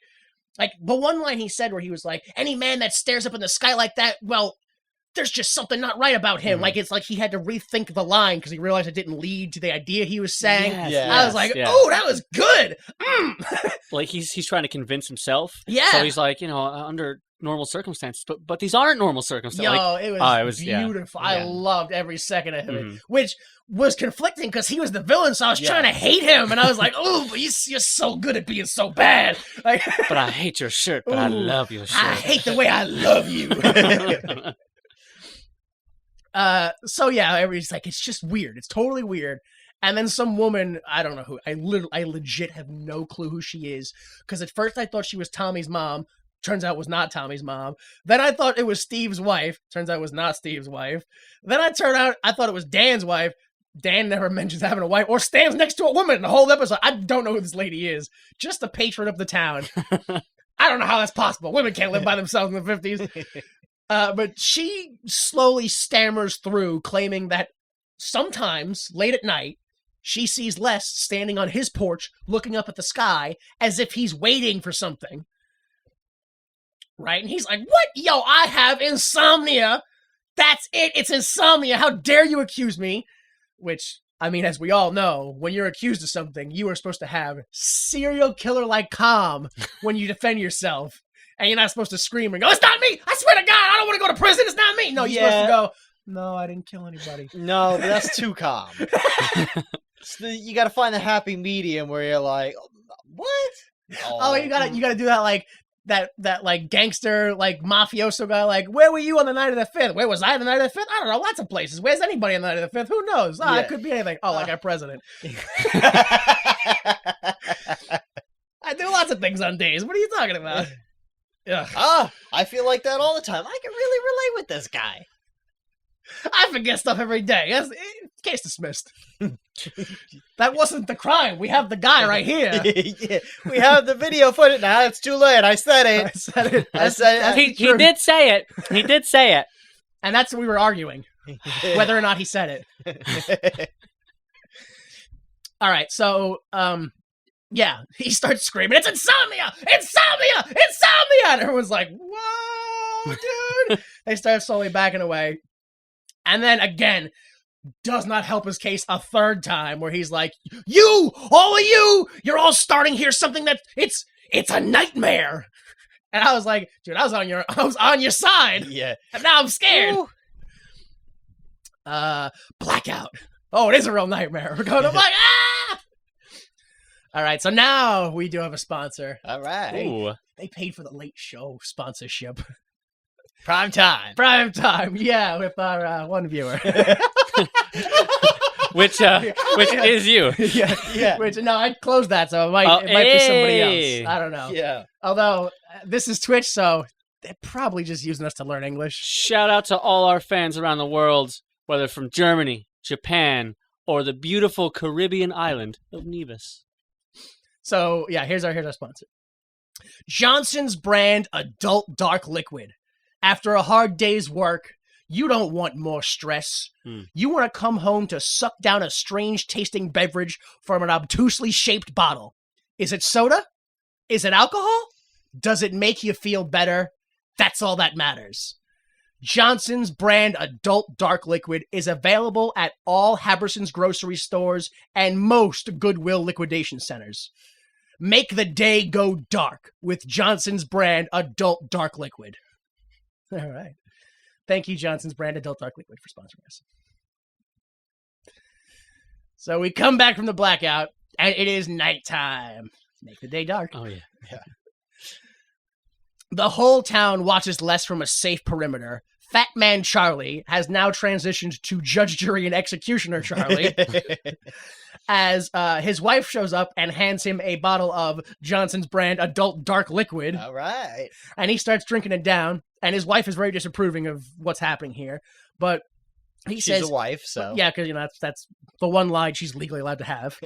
the one line he said where he was like, any man that stares up in the sky like that, well, there's just something not right about him. Mm-hmm. Like, it's like he had to rethink the line because he realized it didn't lead to the idea he was saying. I was like, oh, that was good.
Like, he's trying to convince himself.
Yeah.
So he's like, under normal circumstances, but these aren't normal circumstances.
Yo, it was beautiful. I loved every second of it, which was conflicting because he was the villain, so I was trying to hate him, and I was like, oh, but you're so good at being so bad. Like,
but I hate your shirt, but I love your shirt.
I hate the way I love you. So yeah, everybody's like, it's just weird. It's totally weird. And then some woman, I don't know who, I legit have no clue who she is, because at first I thought she was Tommy's mom. Turns out it was not Tommy's mom. Then I thought it was Steve's wife. Turns out it was not Steve's wife. Then I thought it was Dan's wife. Dan never mentions having a wife or stands next to a woman in the whole episode. I don't know who this lady is. Just the patron of the town. I don't know how that's possible. Women can't live by themselves in the 50s. But she slowly stammers through, claiming that sometimes, late at night, she sees Les standing on his porch looking up at the sky as if he's waiting for something. Right? And he's like, what? Yo, I have insomnia. That's it. It's insomnia. How dare you accuse me? Which I mean, as we all know, when you're accused of something, you are supposed to have serial killer-like calm when you defend yourself. And you're not supposed to scream and go, it's not me! I swear to God, I don't want to go to prison, it's not me! No, you're supposed to go, no, I didn't kill anybody.
No, but that's too calm. You got to find the happy medium where you're like, what?
Oh, you gotta do that like that like gangster like mafioso guy. Like, where were you on the night of the 5th? Where was I on the night of the 5th? I don't know, lots of places. Where's anybody on the night of the 5th? Who knows?
Yeah.
It could be anything. Oh, like our president. I do lots of things on days. What are you talking about? Ugh.
I feel like that all the time. I can really relate with this guy.
I forget stuff every day. Case dismissed. That wasn't the crime. We have the guy right here.
Yeah, we have the video footage. Now it's too late. I said it. I said it.
He did say it. He did say it.
And that's what we were arguing. Whether or not he said it. All right, so yeah, he starts screaming, it's insomnia! Insomnia! Insomnia! And everyone's like, whoa, dude! They start slowly backing away. And then again, does not help his case a third time, where he's like, all of you, you're all starting here something that it's a nightmare. And I was like, dude, I was on your side.
Yeah.
And now I'm scared.
Ooh.
Blackout. Oh, it is a real nightmare. We're going to ah! All right, so now we do have a sponsor.
All right.
Ooh.
They paid for the late show sponsorship.
Prime time.
Prime time, yeah, with our one viewer.
Which is you.
Yeah.
Which, no, I closed that, so it might be somebody else. I don't know.
Yeah.
Although, this is Twitch, so they're probably just using us to learn English.
Shout out to all our fans around the world, whether from Germany, Japan, or the beautiful Caribbean island of Nevis.
So, yeah, here's our sponsor. Johnson's brand adult dark liquid. After a hard day's work, you don't want more stress. You want to come home to suck down a strange-tasting beverage from an obtusely shaped bottle. Is it soda? Is it alcohol? Does it make you feel better? That's all that matters. Johnson's brand adult dark liquid is available at all Haberson's grocery stores and most Goodwill liquidation centers. Make the day go dark with Johnson's brand adult dark liquid. All right. Thank you, Johnson's brand adult dark liquid, for sponsoring us. So we come back from the blackout, and it is nighttime. Make the day dark.
Oh, yeah.
The whole town watches Les from a safe perimeter. Fat Man Charlie has now transitioned to Judge, Jury, and Executioner Charlie as his wife shows up and hands him a bottle of Johnson's brand adult dark liquid.
All right.
And he starts drinking it down, and his wife is very disapproving of what's happening here. But he says...
She's a wife, so...
Yeah, because, that's the one line she's legally allowed to have.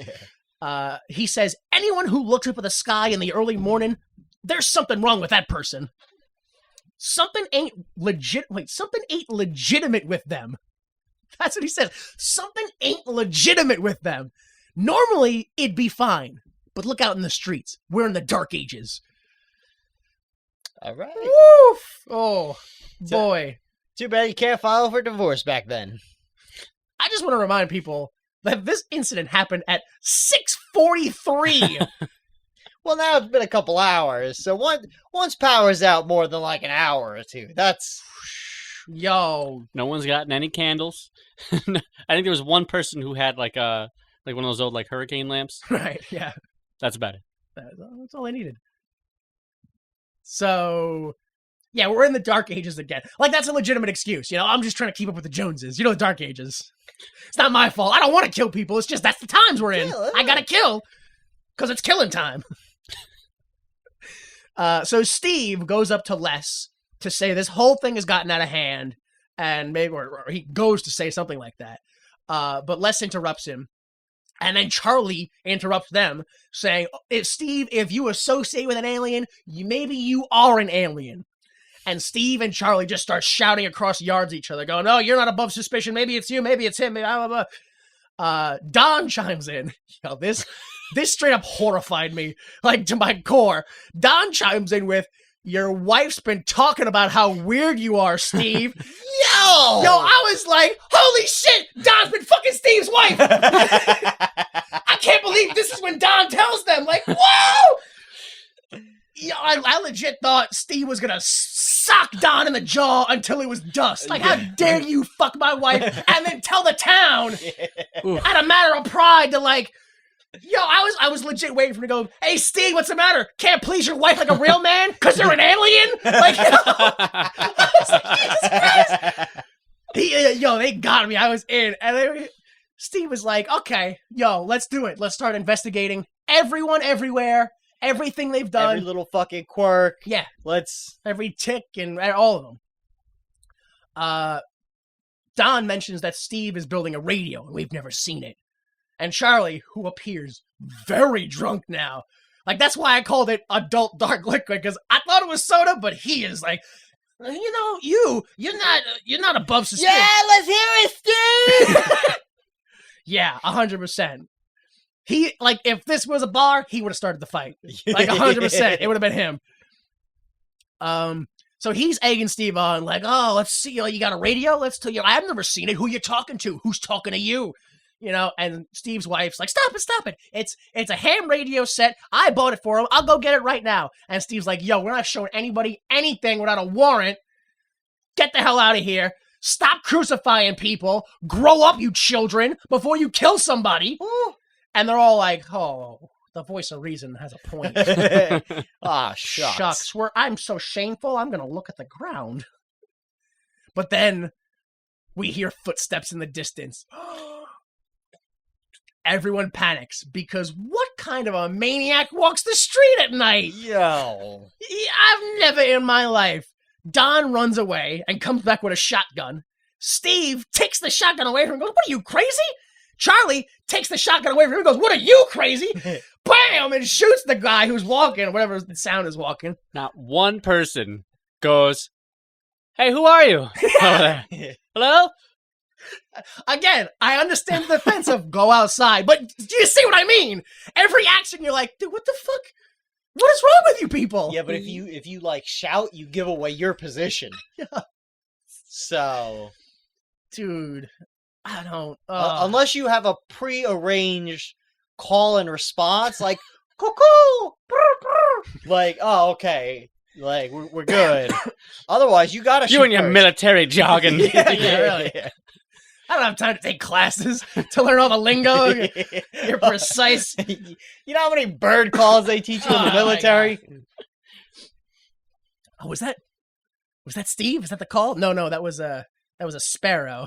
He says, anyone who looks up at the sky in the early morning, there's something wrong with that person. Something ain't legitimate with them. That's what he says. Something ain't legitimate with them. Normally, it'd be fine. But look out in the streets. We're in the dark ages.
All right.
Woof! Oh, boy.
Too bad you can't file for divorce back then.
I just want to remind people that this incident happened at 6:43.
Well, now it's been a couple hours, so once power's out more than like an hour or two, that's...
Yo.
No one's gotten any candles. I think there was one person who had like one of those old like hurricane lamps.
Right, yeah.
That's about it.
That's all I needed. So, yeah, we're in the dark ages again. Like, that's a legitimate excuse, I'm just trying to keep up with the Joneses. The dark ages. It's not my fault. I don't want to kill people. It's just that's the times we're in.
Yeah.
I gotta kill because it's killing time. So Steve goes up to Les to say this whole thing has gotten out of hand, and maybe or he goes to say something like that. But Les interrupts him, and then Charlie interrupts them, saying, Steve, if you associate with an alien, maybe you are an alien. And Steve and Charlie just start shouting across yards at each other, going, "No, you're not above suspicion. Maybe it's you. Maybe it's him. Blah, blah, blah." Don chimes in. This straight up horrified me, like, to my core. Don chimes in with, your wife's been talking about how weird you are, Steve.
Yo,
I was like, holy shit, Don's been fucking Steve's wife. I can't believe this is when Don tells them, like, whoa! Yeah, I legit thought Steve was gonna sock Don in the jaw until it was dust. Like, how dare you fuck my wife and then tell the town out of matter of pride to, like, I was legit waiting for him to go, hey, Steve, what's the matter? Can't please your wife like a real man because you're an alien? Like, I was like, Jesus Christ. They got me. I was in. And Steve was like, okay, let's do it. Let's start investigating everyone everywhere. Everything they've done.
Every little fucking quirk.
Yeah.
Let's...
Every tick and all of them. Don mentions that Steve is building a radio, and we've never seen it. And Charlie, who appears very drunk now. Like, that's why I called it adult dark liquid, because I thought it was soda, but he is like, you're not above suspicion.
Yeah, let's hear it, Steve!
Yeah, 100%. He, like, if this was a bar, he would have started the fight. Like, 100%. It would have been him. So he's egging Steve on, like, oh, let's see, you got a radio? Let's tell you, I've never seen it. Who you talking to? Who's talking to you? And Steve's wife's like, stop it. It's a ham radio set. I bought it for him. I'll go get it right now. And Steve's like, we're not showing anybody anything without a warrant. Get the hell out of here. Stop crucifying people. Grow up, you children, before you kill somebody. Ooh. And they're all like, oh, the voice of reason has a point.
Shucks.
I'm so shameful, I'm going to look at the ground. But then we hear footsteps in the distance. Everyone panics because what kind of a maniac walks the street at night?
Yo.
I've never in my life. Don runs away and comes back with a shotgun. Steve takes the shotgun away from him and goes, what are you, crazy? Charlie takes the shotgun away from him and goes, what are you, crazy? Bam! And shoots the guy who's walking, whatever the sound is walking.
Not one person goes, hey, who are you? Hello?
Again, I understand the defense of go outside, but do you see what I mean? Every action, you're like, dude, what the fuck? What is wrong with you people?
Yeah, but if you like shout, you give away your position.
Yeah.
So,
dude, I don't.
Unless you have a pre-arranged call and response, like cuckoo, like, oh, okay, like we're good. Otherwise, you gotta.
You and your military jargon.
Yeah, really. Yeah. I don't have time to take classes to learn all the lingo. You're precise.
You know how many bird calls they teach you in the military?
Oh, was that Steve? Was that the call? No, that was a sparrow.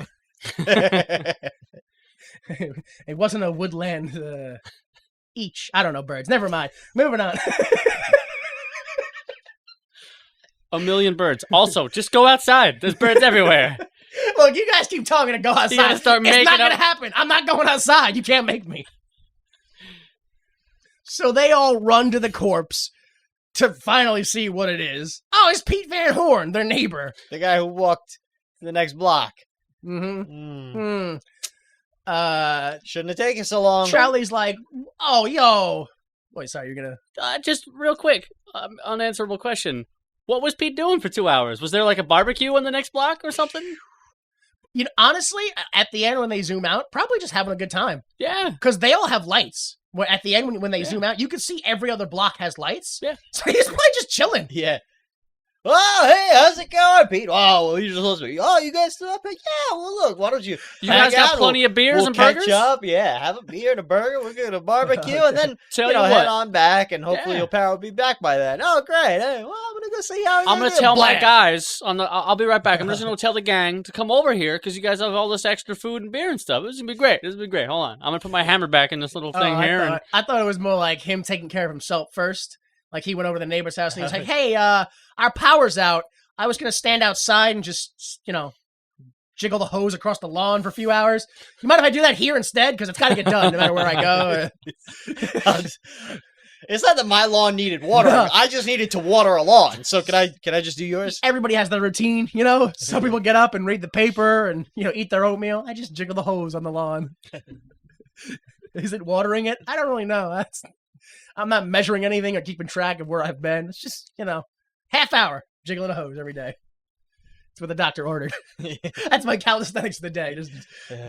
It wasn't a woodland each. I don't know birds. Never mind. Moving on.
A million birds. Also, just go outside. There's birds everywhere.
Look, you guys keep talking to go outside.
You gotta start making
it's not going to happen. I'm not going outside. You can't make me. So they all run to the corpse to finally see what it is. Oh, it's Pete Van Horn, their neighbor.
The guy who walked to the next block.
Mm-hmm.
Shouldn't have taken so long.
Charlie's like, oh, yo. Wait, sorry, you're going
to... Just real quick, unanswerable question. What was Pete doing for 2 hours? Was there like a barbecue on the next block or something?
Honestly, at the end when they zoom out, probably just having a good time.
Yeah.
Because they all have lights. At the end when they zoom out, you can see every other block has lights.
Yeah.
So he's probably just chilling.
Yeah. Oh, hey, how's it going, Pete? Oh, well, you just supposed to be. Oh, you guys still up here? Yeah, well, look, why don't you
guys got plenty of beers and burgers?
We'll catch up, yeah, have a beer and a burger, we're going to barbecue, and then, head on back, and hopefully your parent will be back by then. Oh, great. Hey, well, I'm going to go see how
I'm going to tell my guys, I'll be right back. I'm just going to tell the gang to come over here, because you guys have all this extra food and beer and stuff. This is going to be great. Hold on. I'm going to put my hammer back in this little thing here.
I thought it was more like him taking care of himself first. Like, he went over to the neighbor's house, and he was like, hey, our power's out. I was going to stand outside and just, jiggle the hose across the lawn for a few hours. You mind if I do that here instead? Because it's got to get done no matter where I go.
It's not that my lawn needed watering. I just needed to water a lawn. So can I just do yours?
Everybody has their routine, Some people get up and read the paper and, eat their oatmeal. I just jiggle the hose on the lawn. Is it watering it? I don't really know. I'm not measuring anything or keeping track of where I've been. It's just, Half hour, jiggling a hose every day. That's what the doctor ordered. That's my calisthenics of the day. Just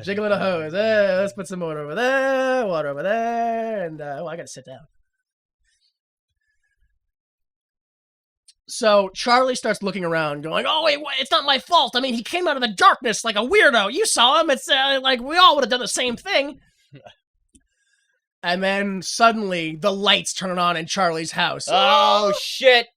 jiggling a hose. Let's put some water over there, and I gotta sit down. So Charlie starts looking around, going, "Oh wait, it's not my fault. I mean, he came out of the darkness like a weirdo. You saw him. It's like we all would have done the same thing." And then suddenly the lights turn on in Charlie's house.
Oh shit!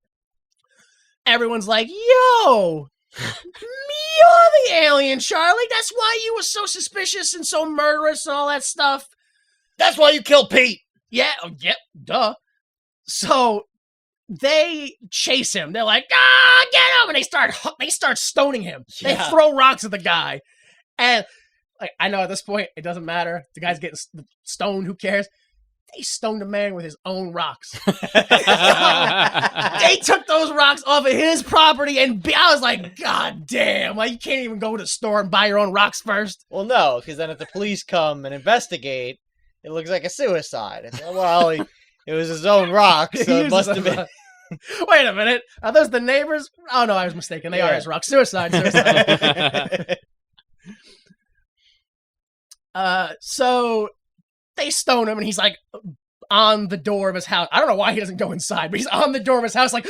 Everyone's like, "Yo, you're the alien, Charlie. That's why you were so suspicious and so murderous and all that stuff."
That's why you killed Pete.
Yeah, duh. So they chase him. They're like, get him! And they start stoning him. They throw rocks at the guy. And like, I know at this point, it doesn't matter. The guy's getting stoned. Who cares? They stoned a man with his own rocks. They took those rocks off of his property, and I was like, God damn. Like, you can't even go to the store and buy your own rocks first.
Well, no, because then if the police come and investigate, it looks like a suicide. It's like, well, it was his own rocks, so it must have been...
Wait a minute. Are those the neighbors? Oh, no, I was mistaken. They are his rocks. Suicide. So they stone him, and he's like on the door of his house. I don't know why he doesn't go inside, but he's on the door of his house like,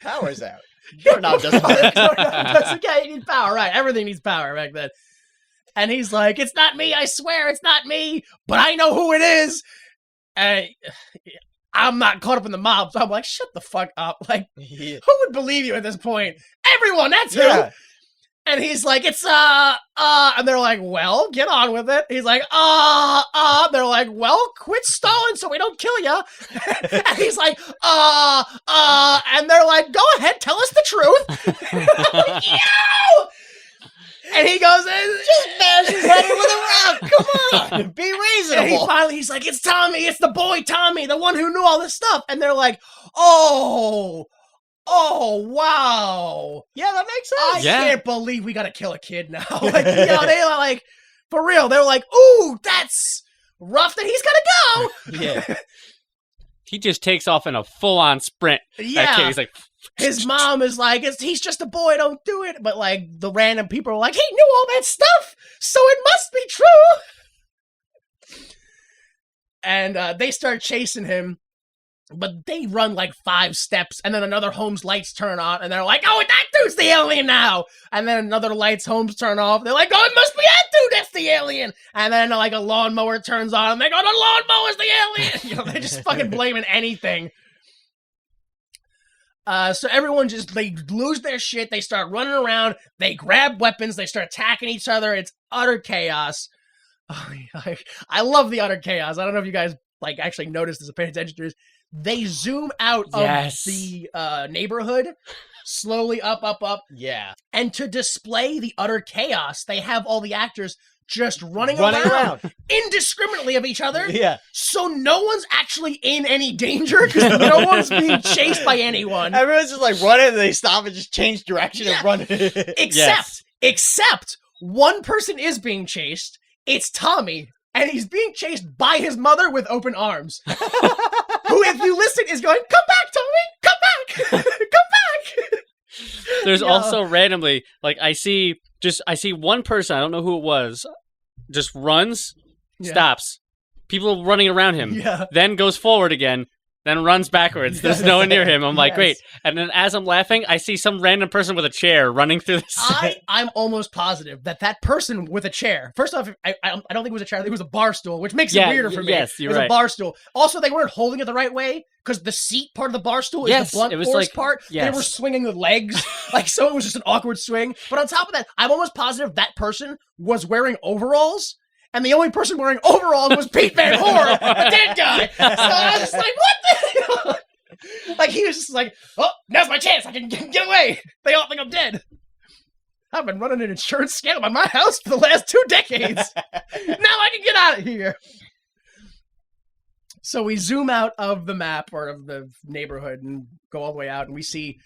Power's out. Doorknob doesn't work.
Okay, you need power, right? Everything needs power back then. And he's like, "It's not me, I swear, it's not me, but I know who it is." And I'm not caught up in the mob, so I'm like, shut the fuck up. Like, who would believe you at this point? Everyone, that's who. And he's like, "It's, and they're like, "Well, get on with it." He's like, they're like, "Well, quit stalling so we don't kill you." And he's like, and they're like, "Go ahead, tell us the truth." I'm like, yo! And he goes,
just bash his head in with a rock. Come on, be reasonable.
And he's like, "It's Tommy, it's the boy Tommy, the one who knew all this stuff." And they're like, oh, wow.
Yeah, that makes sense.
I can't believe we gotta kill a kid now. Like, they were like, for real, they were like, "Ooh, that's rough that he's gonna go."
Yeah.
He just takes off in a full-on sprint.
Yeah.
That kid, he's like...
His mom is like, "He's just a boy, don't do it." But like the random people are like, "He knew all that stuff, so it must be true." And they start chasing him, but they run like 5 steps, and then another home's lights turn on, and they're like, "Oh, that dude's the alien now!" And then another home's turn off. They're like, "Oh, it must be that dude that's the alien!" And then like a lawnmower turns on, and they go, "The lawnmower's the alien!" You know, they're just fucking blaming anything. So everyone they lose their shit. They start running around. They grab weapons. They start attacking each other. It's utter chaos. Oh, I love the utter chaos. I don't know if you guys like actually noticed this or paid attention to this. They zoom out of the neighborhood, slowly up.
Yeah.
And to display the utter chaos, they have all the actors just running around indiscriminately of each other.
Yeah.
So no one's actually in any danger because no one's being chased by anyone.
Everyone's just like running, and they stop and just change direction and run.
Except one person is being chased. It's Tommy, and he's being chased by his mother with open arms. Who, if you listen, is going, "Come back, Tommy! Come back! Come back!"
There's also randomly, like, I see one person, I don't know who it was, just runs, stops. People running around him, then goes forward again, then runs backwards. There's no one near him. I'm like, great. And then as I'm laughing, I see some random person with a chair running through the
I'm almost positive that person with a chair, first off, I don't think it was a chair, I think it was a bar stool, which makes it weirder for me.
Yes, you're
right. It was
right.
a bar stool. Also, they weren't holding it the right way, because the seat part of the bar stool is the blunt force part. They were swinging the legs, so it was just an awkward swing. But on top of that, I'm almost positive that person was wearing overalls, and the only person wearing overalls was Pete Van Horn, the dead guy. So I was just like, what the hell? Like, he was just like, "Oh, now's my chance. I can get away. They all think I'm dead. I've been running an insurance scandal by my house for the last 2 decades. Now I can get out of here." So we zoom out of the map or of the neighborhood and go all the way out, and we see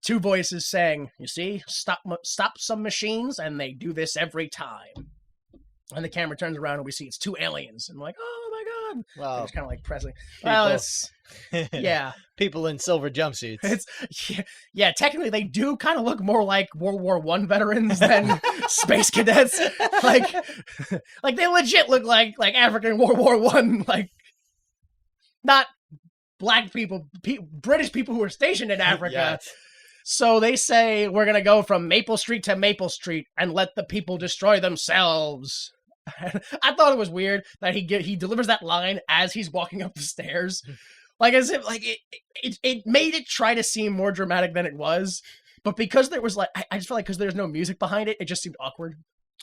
2 voices saying, "You see, stop some machines, and they do this every time." And the camera turns around, and we see it's 2 aliens. And we're like, "Oh my god.
Wow.
Just kind of like pressing. Well, it's yeah.
People in silver jumpsuits.
It's yeah. Technically, they do kind of look more like World War I veterans than space cadets. Like they legit look like African World War I. Like not black people, British people who were stationed in Africa.
Yes.
So they say we're gonna go from Maple Street to Maple Street and let the people destroy themselves. I thought it was weird that he delivers that line as he's walking up the stairs, like as if like it made it try to seem more dramatic than it was, but because there was like I just felt like because there's no music behind it, it just seemed awkward.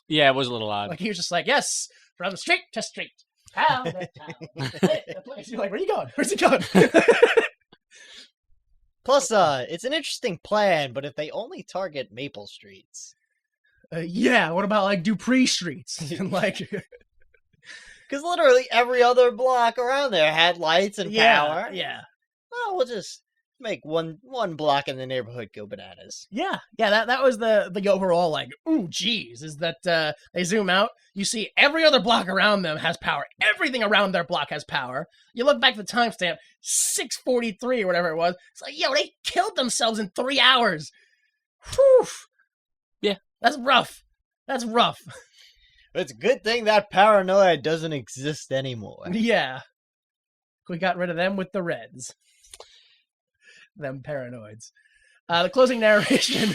Yeah, it was a little odd.
Like he was just like, yes, from street to street, town to town. You're like, where are you going? Where's he going?
Plus, it's an interesting plan, but if they only target Maple Streets.
Yeah, what about like Dupree Streets? Like,
because literally every other block around there had lights and power.
Yeah.
Well, we'll just make one block in the neighborhood go bananas.
Yeah. That was the overall like, ooh, geez, is that they zoom out, you see every other block around them has power. Everything around their block has power. You look back at the timestamp, 6:43 or whatever it was. It's like, yo, they killed themselves in 3 hours. Whew.
Yeah.
That's rough.
It's a good thing that paranoia doesn't exist anymore.
Yeah. We got rid of them with the Reds. Them paranoids. The closing narration.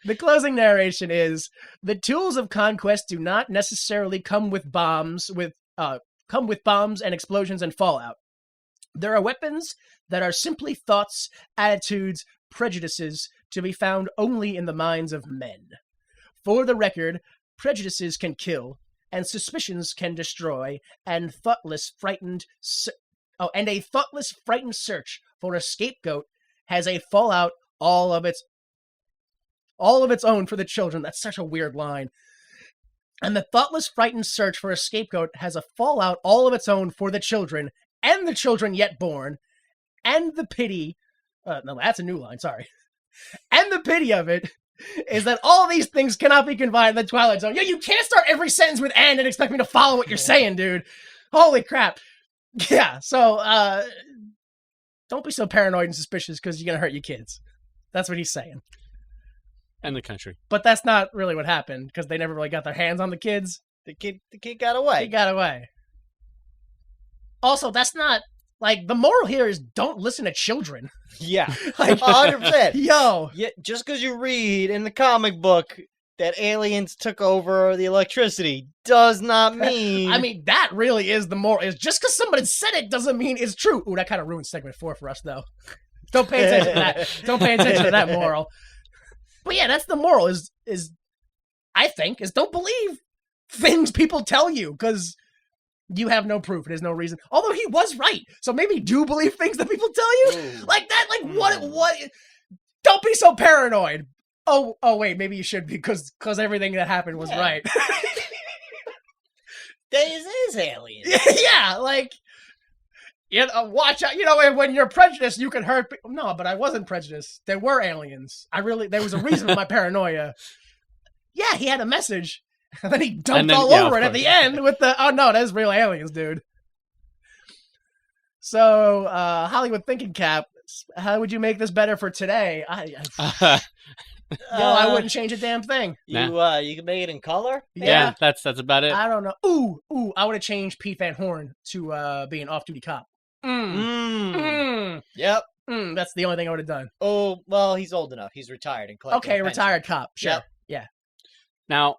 The closing narration is: the tools of conquest do not necessarily come with bombs, and explosions and fallout. There are weapons that are simply thoughts, attitudes, prejudices to be found only in the minds of men. For the record, prejudices can kill, and suspicions can destroy, and a thoughtless, frightened search for a scapegoat has a fallout all of its own for the children. That's such a weird line. And the thoughtless, frightened search for a scapegoat has a fallout all of its own for the children, and the children yet born, and the pity... no, that's a new line, sorry. And the pity of it is that all these things cannot be confined in the Twilight Zone. Yo, you can't start every sentence with "and" expect me to follow what you're saying, dude. Holy crap. Yeah, so, don't be so paranoid and suspicious because you're going to hurt your kids. That's what he's saying.
And the country.
But that's not really what happened because they never really got their hands on the kids.
The kid got away.
He got away. Also, that's not... Like, the moral here is don't listen to children.
Yeah,
Like,
100%.
Yo.
Yeah, just because you read in the comic book that aliens took over the electricity does not mean...
I mean, that really is the moral. Is just because somebody said it doesn't mean it's true. Ooh, that kind of ruins segment 4 for us, though. Don't pay attention to that. Don't pay attention to that moral. But yeah, that's the moral is I think, is don't believe things people tell you, because you have no proof. There's no reason. Although he was right. So maybe do believe things that people tell you.
Ooh.
Like that, like what? Don't be so paranoid. Oh, wait, maybe you should be, because everything that happened was right.
This is aliens.
Yeah, like, watch out. You know, when you're prejudiced, you can hurt people. No, but I wasn't prejudiced. There were aliens. There was a reason for my paranoia. Yeah, he had a message. And then he dumped all over it at the end with the, oh no, that's real aliens, dude. So, Hollywood Thinking Cap, how would you make this better for today? I wouldn't change a damn thing.
You can make it in color?
Yeah, that's about it.
I don't know. Ooh, I would have changed Pete Van Horn to be an off-duty cop.
Yep.
That's the only thing I would have done.
Oh, well, he's old enough. He's retired and collecting a pension.
Retired cop. Sure.
Yep.
Yeah.
Now,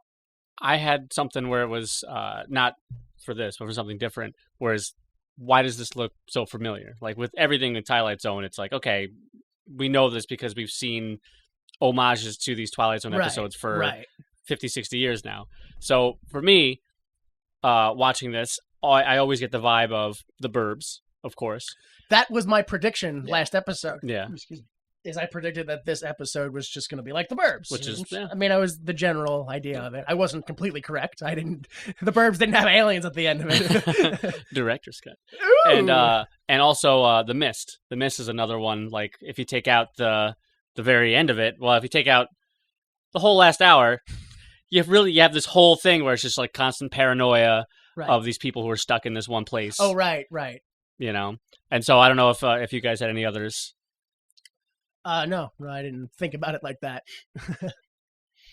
I had something where it was not for this, but for something different. Whereas, why does this look so familiar? Like with everything in Twilight Zone, it's like, okay, we know this because we've seen homages to these Twilight Zone episodes for 50, 60 years now. So for me, watching this, I always get the vibe of The Burbs, of course.
That was my prediction last episode.
Yeah.
Excuse me. Is I predicted that this episode was just going to be like The Burbs.
Which is,
I mean, I was the general idea of it. I wasn't completely correct. The Burbs didn't have aliens at the end of it.
Director's cut.
Ooh.
And also The Mist. The Mist is another one. Like, if you take out the very end of it, well, if you take out the whole last hour, you have this whole thing where it's just like constant paranoia.
Right.
of these people who are stuck in this one place.
Oh, right.
You know, and so I don't know if you guys had any others.
No, I didn't think about it like that.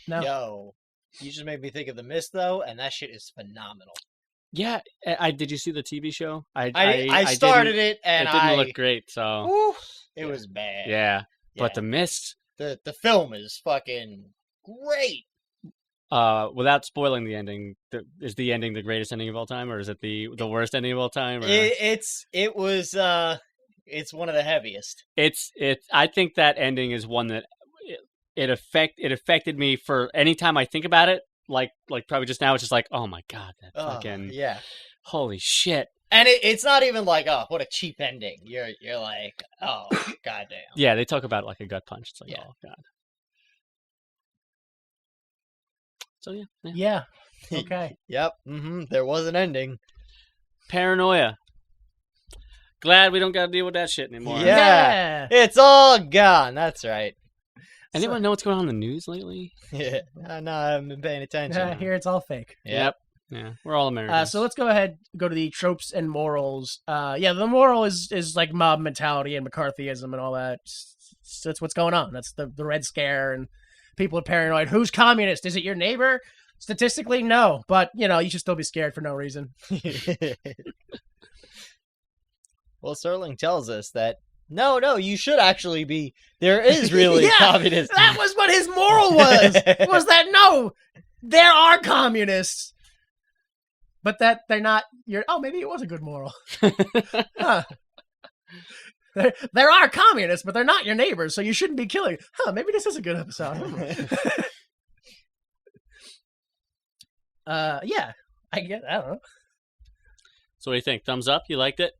No.
Yo, you just made me think of The Mist though, and that shit is phenomenal.
Yeah, did you see the TV show?
I started it, and
it didn't look great. So
whew, it was bad.
yeah, but
Yeah.
The Mist.
The film is fucking great.
Without spoiling the ending, is the ending the greatest ending of all time, or is it the worst ending of all time? Or...
It's one of the heaviest.
I think that ending is one that it affected me for any time I think about it. Like probably just now, it's just like, oh my god, that fucking
yeah,
holy shit.
And it's not even like, oh, what a cheap ending. You're like, oh goddamn.
Yeah, they talk about it like a gut punch. It's like,
Yeah.
oh god. So yeah.
Yeah. Okay.
Yep. There was an ending.
Paranoia. Glad we don't got to deal with that shit anymore.
Yeah. It's all gone. That's right.
Anyone know what's going on in the news lately?
Yeah. No, I haven't been paying attention.
Here it's all fake.
Yep.
Yeah, we're all Americans.
So let's go to the tropes and morals. The moral is like mob mentality and McCarthyism and all that. That's what's going on. That's the Red Scare and people are paranoid. Who's communist? Is it your neighbor? Statistically, no. But, you should still be scared for no reason.
Well, Sterling tells us that, no, you should actually be. There is really communism.
That was what his moral was that, no, there are communists. But that they're not maybe it was a good moral. Huh. There are communists, but they're not your neighbors, so you shouldn't be killing. Maybe this is a good episode. Yeah, I don't know.
So what do you think? Thumbs up? You liked it?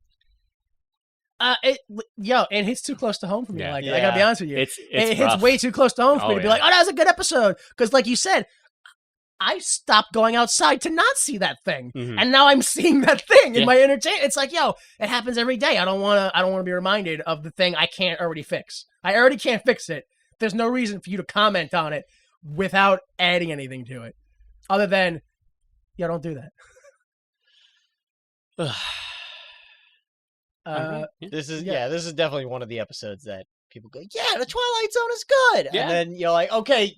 It hits too close to home for me.
Yeah.
I gotta be honest with you.
It
hits
rough.
way too close to home for me to be
yeah.
like, oh, that was a good episode. Because like you said, I stopped going outside to not see that thing, and now I'm seeing that thing in my entertainment. It's like, it happens every day. I don't want to be reminded of the thing I can't already fix. I already can't fix it. There's no reason for you to comment on it without adding anything to it, other than, don't do that.
This is definitely one of the episodes that people go, yeah, the Twilight Zone is good,
Yeah.
and then you're like, okay,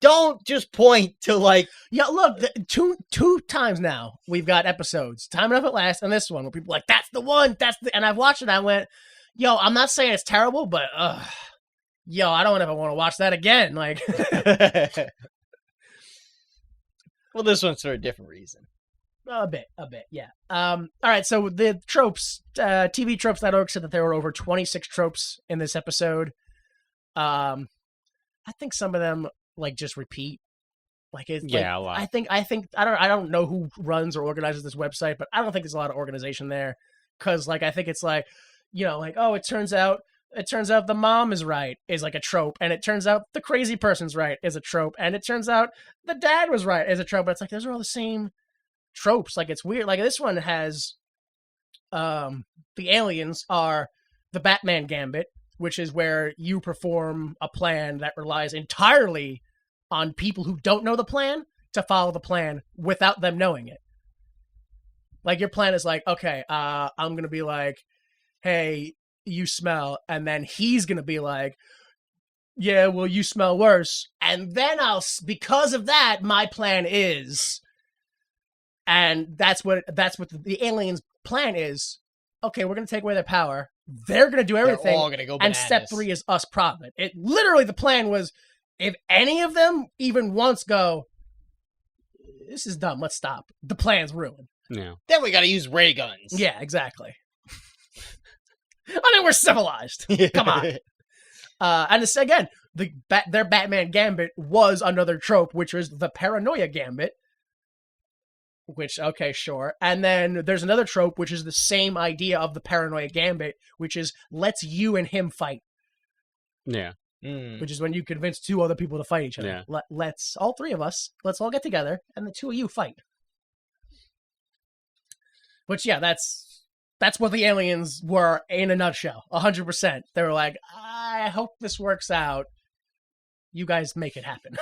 don't just point to like,
look, two times now we've got episodes, Time Enough at Last, and this one where people are like, that's the one, and I've watched it. I went, I'm not saying it's terrible, but I don't ever want to watch that again. Like,
well, this one's for a different reason.
A bit, yeah. All right, so the tropes, TVtropes.org said that there were over 26 tropes in this episode. I think some of them like just repeat. Like it's
a lot.
I think I don't know who runs or organizes this website, but I don't think there's a lot of organization there. Cause like I think it's like, it turns out the mom is right is like a trope, and it turns out the crazy person's right is a trope, and it turns out the dad was right is a trope, but it's like those are all the same tropes. Like it's weird. Like this one has the aliens are the Batman Gambit, which is where you perform a plan that relies entirely on people who don't know the plan to follow the plan without them knowing it. Like your plan is like, okay, I'm going to be like, hey, you smell. And then he's going to be like, yeah, well, you smell worse. And then because of that, my plan is, and that's what the aliens' plan is. Okay, we're going to take away their power. They're going to do everything.
They're all going to go bananas.
And step 3 is us profit. It literally, the plan was, if any of them even once go, this is dumb, let's stop, the plan's ruined.
Yeah.
Then we got to use ray guns.
Yeah, exactly. I mean, we're civilized. Come on. And this, again, their Batman Gambit was another trope, which was the paranoia gambit. Which, okay, sure. And then there's another trope, which is the same idea of the paranoia gambit, which is let's you and him fight.
Yeah.
Which is when you convince 2 other people to fight each other.
Yeah.
Let's, all 3 of us, let's all get together, and the 2 of you fight. Which, yeah, that's what the aliens were in a nutshell. 100%. They were like, I hope this works out. You guys make it happen.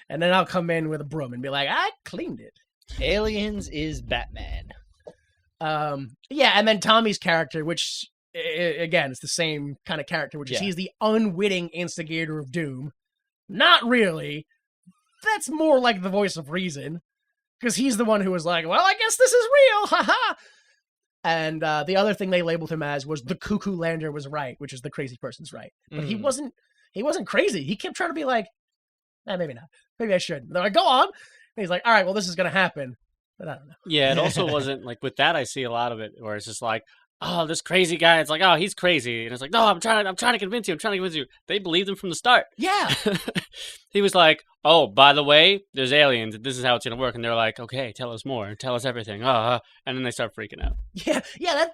And then I'll come in with a broom and be like, I cleaned it.
Aliens is Batman.
Yeah, and then Tommy's character, which again is the same kind of character, which is
Yeah.
he's the unwitting instigator of doom. Not really. That's more like the voice of reason, because he's the one who was like, "Well, I guess this is real, haha." And the other thing they labeled him as was the cuckoo lander was right, which is the crazy person's right. But he wasn't. He wasn't crazy. He kept trying to be like, maybe not. Maybe I should. They're like, go on. And he's like, all right, well, this is gonna happen. But I don't know.
Yeah, it also wasn't like with that. I see a lot of it where it's just like, oh, this crazy guy. It's like, oh, he's crazy, and it's like, no, I'm trying to convince you. I'm trying to convince you. They believed him from the start.
Yeah.
He was like, oh, by the way, there's aliens. This is how it's gonna work. And they're like, okay, tell us more. Tell us everything. And then they start freaking out.
Yeah.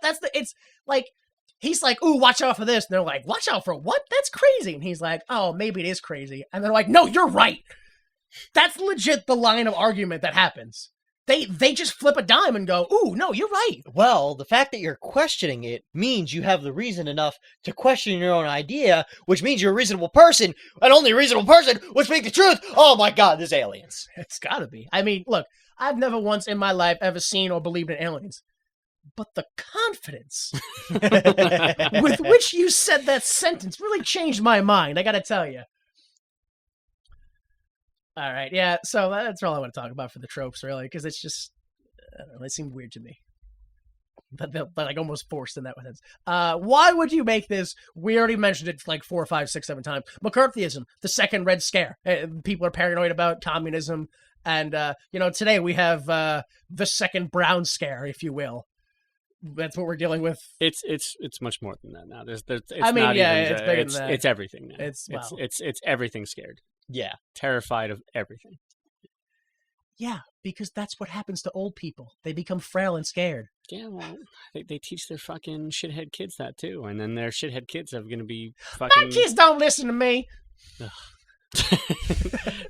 That's the. It's like he's like, ooh, watch out for this. And they're like, watch out for what? That's crazy. And he's like, oh, maybe it is crazy. And they're like, no, you're right. That's legit the line of argument that happens. They just flip a dime and go, ooh, no, you're right.
Well, the fact that you're questioning it means you have the reason enough to question your own idea, which means you're a reasonable person, and only a reasonable person would speak the truth. Oh my god, there's aliens.
It's gotta be. I mean, look, I've never once in my life ever seen or believed in aliens. But the confidence with which you said that sentence really changed my mind, I gotta tell you. All right, yeah, so that's all I want to talk about for the tropes, really, because it's just, I don't know, they seem weird to me. But they're like almost forced in that sense. Why would you make this? We already mentioned it like 4, 5, 6, 7 times. McCarthyism, the second Red Scare. People are paranoid about communism. And, today we have the second Brown Scare, if you will. That's what we're dealing with.
It's much more than that now. It's
I mean,
not
yeah,
even,
it's bigger than that.
It's everything now.
It's
everything scared.
Yeah.
Terrified of everything.
Yeah, because that's what happens to old people. They become frail and scared.
Yeah, well, they teach their fucking shithead kids that too, and then their shithead kids are gonna be
My
fucking.
kids don't listen to me.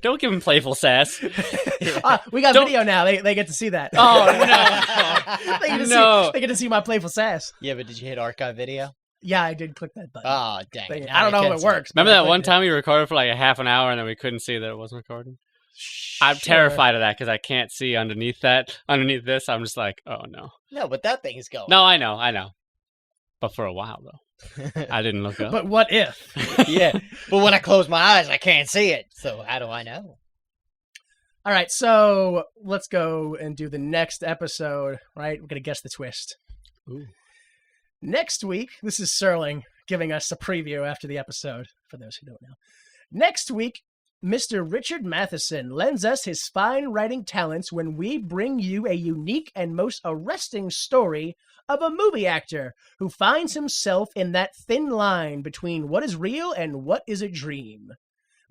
Don't give them playful sass.
We got video now. They get to see that.
Oh no!
They get to see my playful sass.
Yeah, but did you hit archive video?
Yeah, I did click that button.
Oh, dang it.
I don't know if it works.
Remember
but I
that one
clicked it.
time we recorded for like a half an hour and then we couldn't see that it wasn't recording? I'm terrified of that because I can't see underneath that. Underneath this, I'm just like, oh no.
No, but that thing's going.
No, I know. But for a while though, I didn't look up.
But what if?
Yeah, but when I close my eyes, I can't see it. So how do I know?
All right, so let's go and do the next episode, right? We're going to guess the twist.
Ooh.
Next week, this is Serling giving us a preview after the episode, for those who don't know. Next week, Mr. Richard Matheson lends us his fine writing talents when we bring you a unique and most arresting story of a movie actor who finds himself in that thin line between what is real and what is a dream.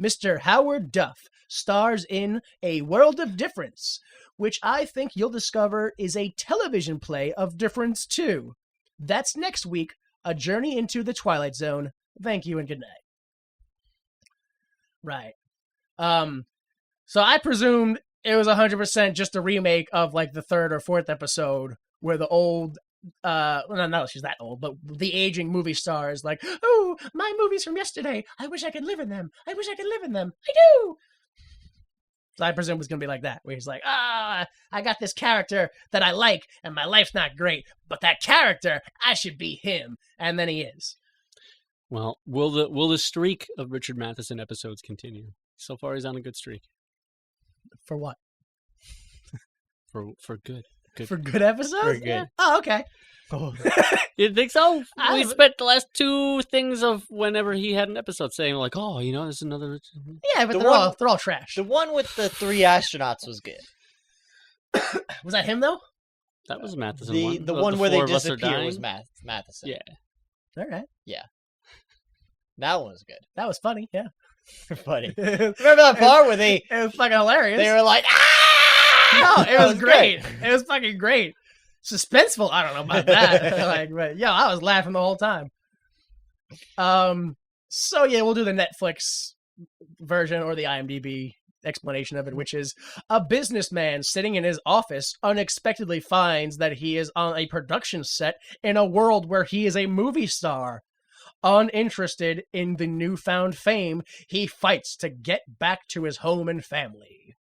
Mr. Howard Duff stars in A World of Difference, which I think you'll discover is a television play of difference too. That's next week, A Journey into the Twilight Zone. Thank you and good night. Right. So I presumed it was 100% just a remake of like the 3rd or 4th episode where the old, no, she's that old, but the aging movie star is like, oh, my movies from yesterday. I wish I could live in them. I do. So I presume it's going to be like that, where he's like, I got this character that I like, and my life's not great, but that character, I should be him. And then he is.
Well, will the streak of Richard Matheson episodes continue? So far, he's on a good streak.
For what?
For good.
For good episodes?
For good.
Yeah. Oh, okay.
You think so?
I
We
would-
spent the last 2 things of whenever he had an episode saying like, oh, there's another.
Yeah, but
The
they're all trash.
The one with the 3 astronauts was good.
Was that him, though?
That was a Matheson
The
one.
the one where they
4 of Us Are
disappear
Dying.
was Matheson.
Yeah.
All right.
That one was good.
That was funny, yeah.
Funny.
It
Remember that part where they
was fucking hilarious.
were like, ah!
No, it
That
was great. It was fucking great. Suspenseful. I don't know about that. But I was laughing the whole time. So yeah, we'll do the Netflix version or the IMDb explanation of it, which is a businessman sitting in his office unexpectedly finds that he is on a production set in a world where he is a movie star. Uninterested in the newfound fame, he fights to get back to his home and family.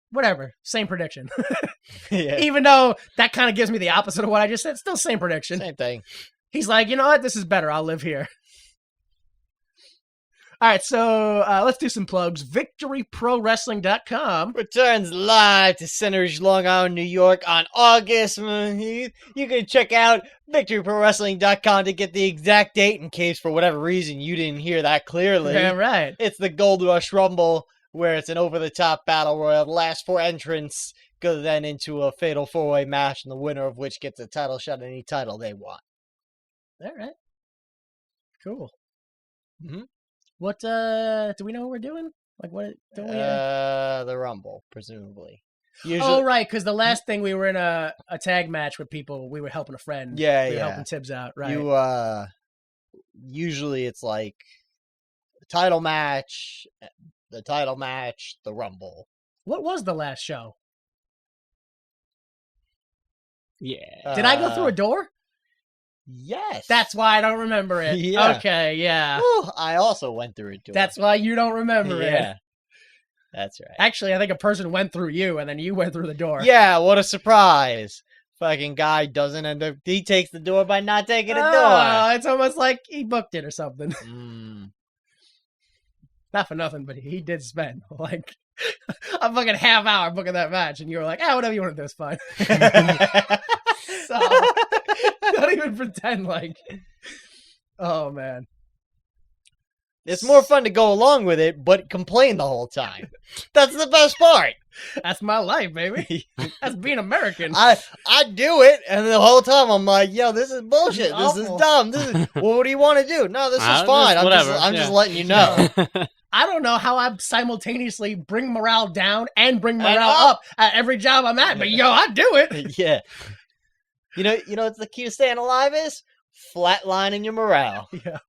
Whatever. Same prediction.
Yeah.
Even though that kind of gives me the opposite of what I just said, still same prediction.
Same thing.
He's like, you know what? This is better. I'll live here. All right, so let's do some plugs. VictoryProWrestling.com.
Returns live to Center Ridge, Long Island, New York on August. You can check out VictoryProWrestling.com to get the exact date in case for whatever reason you didn't hear that clearly.
Yeah, right.
It's the Gold Rush Rumble, where it's an over-the-top battle royal. The last 4 entrants go then into a fatal 4-way match, and the winner of which gets a title shot at any title they want.
All right. Cool.
Mhm.
What, do we know what we're doing? Like, what, don't we?
The Rumble, presumably.
Oh, right, because the last thing we were in a tag match with people, we were helping a friend.
Yeah,
we were
yeah.
helping Tibbs out, right?
You, usually it's like the title match, the Rumble.
What was the last show?
Yeah.
Did I go through a door?
Yes.
That's why I don't remember it.
Yeah.
Okay, yeah.
Ooh, I also went through a door.
That's why you don't remember
yeah.
it.
That's right.
Actually, I think a person went through you, and then you went through the door.
Yeah, what a surprise. Fucking guy doesn't end up... He takes the door by not taking a door.
Oh, it's almost like he booked it or something.
Mm.
Not for nothing, but he did spend, like, a fucking half hour booking that match, and you were like, whatever you want to do is fine. So, don't even pretend like... Oh, man.
It's more fun to go along with it, but complain the whole time. That's the best part.
That's my life, baby. That's being American.
I do it, and the whole time I'm like, yo, this is bullshit. This is
Awful.
dumb. This is what do you want to do? No, this is fine.
Just whatever.
I'm just
Yeah.
letting you know.
I don't know how I simultaneously bring morale down and bring
And
morale
up.
up at every job I'm at, but yo, I do it.
Yeah. You know what the key to staying alive is? Flatlining your morale.
Yeah.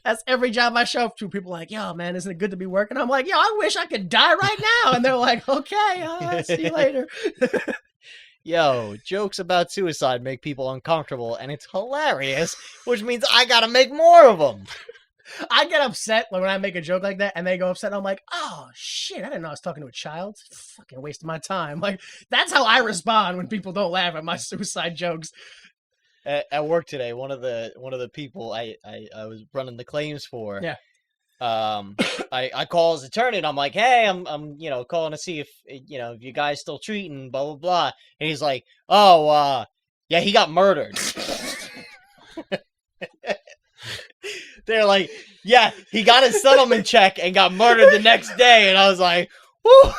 That's every job I show up to. People are like, yo, man, isn't it good to be working? I'm like, yo, I wish I could die right now. And they're like, okay, see you later.
Yo, jokes about suicide make people uncomfortable, and it's hilarious, which means I gotta make more of them.
I get upset when I make a joke like that and they go upset. And I'm like, oh, shit, I didn't know I was talking to a child. Fucking wasting my time. Like, that's how I respond when people don't laugh at my suicide jokes.
At work today, one of the people I was running the claims for.
Yeah.
I call his attorney and I'm like, hey, I'm calling to see if if you guys still treating blah blah blah. And he's like, oh, yeah, he got murdered. They're like, yeah, he got his settlement check and got murdered the next day. And I was like, whoo.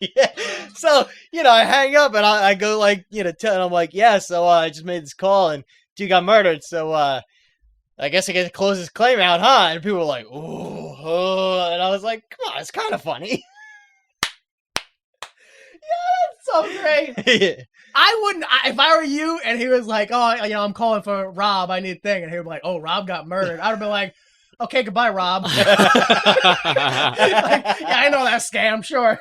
Yeah. So, I hang up and I go like, and I'm like, yeah, so I just made this call and dude got murdered. So, I guess I get to close his claim out, huh? And people were like, ooh, oh. And I was like, come on, it's kind of funny.
Yeah, that's so great. I wouldn't, if I were you and he was like, oh, I'm calling for Rob, I need a thing. And he would be like, oh, Rob got murdered. I'd have been like, okay, goodbye, Rob. Like, yeah, I know that scam, sure.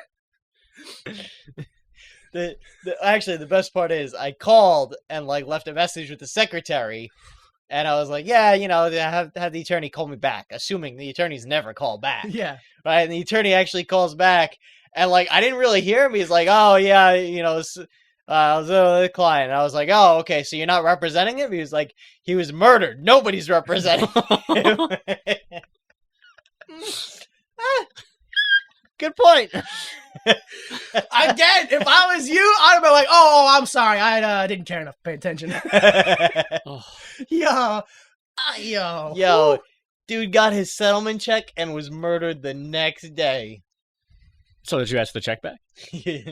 Actually, the best part is I called and like left a message with the secretary, and I was like, yeah, have the attorney call me back, assuming the attorney's never called back.
Yeah.
Right, and the attorney actually calls back, and like I didn't really hear him. He's like, oh yeah, I was the client. And I was like, oh okay, so you're not representing him? He was like, he was murdered. Nobody's representing him. Good point.
Again, if I was you, I'd have been like, oh, I'm sorry. I didn't care enough to pay attention. Yo.
Yo, dude got his settlement check and was murdered the next day.
So did you ask for the check back?
Yeah.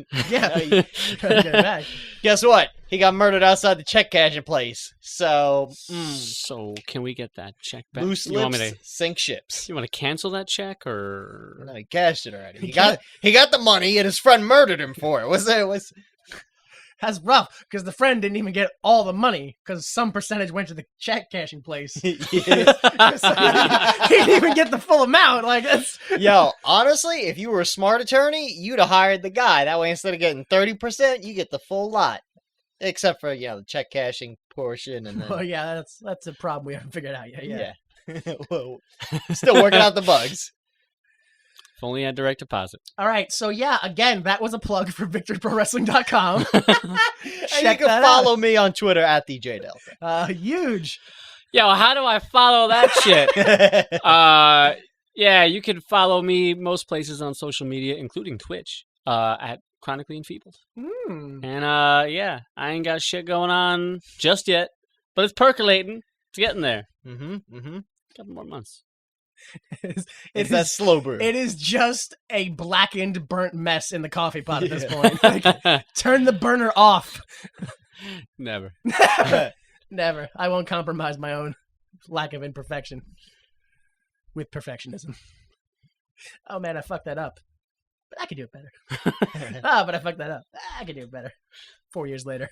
Trying to get it back.
Guess what? He got murdered outside the check cashing place. So,
So can we get that check back?
loose
You want
lips
me to?
sink ships.
You want to cancel that check or?
No, he cashed it already. He got the money, and his friend murdered him for it.
That's rough because the friend didn't even get all the money because some percentage went to the check cashing place. So he didn't even get the full amount. Like that's
Yo, honestly, if you were a smart attorney, you'd have hired the guy. That way, instead of getting 30%, you get the full lot, except for the check cashing portion. And then,
well, yeah, that's a problem we haven't figured out yet. Yeah.
Well, still working out the bugs.
If only had direct deposit.
All right, so yeah, again, that was a plug for VictoryProWrestling.com.
And
Check
you can
that
follow me on Twitter at the J Delta.
Huge.
Yo, how do I follow that shit? Yeah, you can follow me most places on social media, including Twitch, at Chronically Enfeebled.
Hmm.
And yeah, I ain't got shit going on just yet, but it's percolating. It's getting there. Couple more months.
It's that slow brew.
It is just a blackened, burnt mess in the coffee pot at this point. Like, turn the burner off.
Never.
Never. I won't compromise my own lack of imperfection with perfectionism. Oh man, I fucked that up. But I could do it better. But I fucked that up. I could do it better. 4 years later.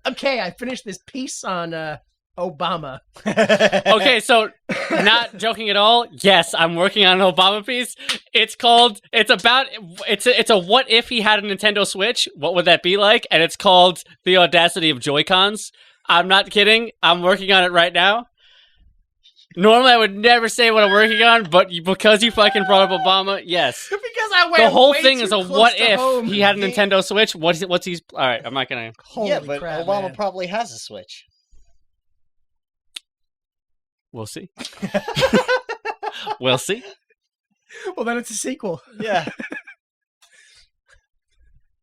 Okay, I finished this piece on Obama.
Okay, so not joking at all. Yes, I'm working on an Obama piece. It's a what if he had a Nintendo Switch? What would that be like? And it's called The Audacity of Joy-Cons. I'm not kidding. I'm working on it right now. Normally, I would never say what I'm working on, but because you fucking brought up Obama, yes.
Because I went
The whole
way
thing
too
is a
close
what
to
if
home.
he had a Nintendo Switch. What's he's? All right, I'm not gonna.
Holy
Yeah, but
crap,
Obama
man.
probably has a Switch.
We'll see. We'll see.
Well, then it's a sequel.
Yeah.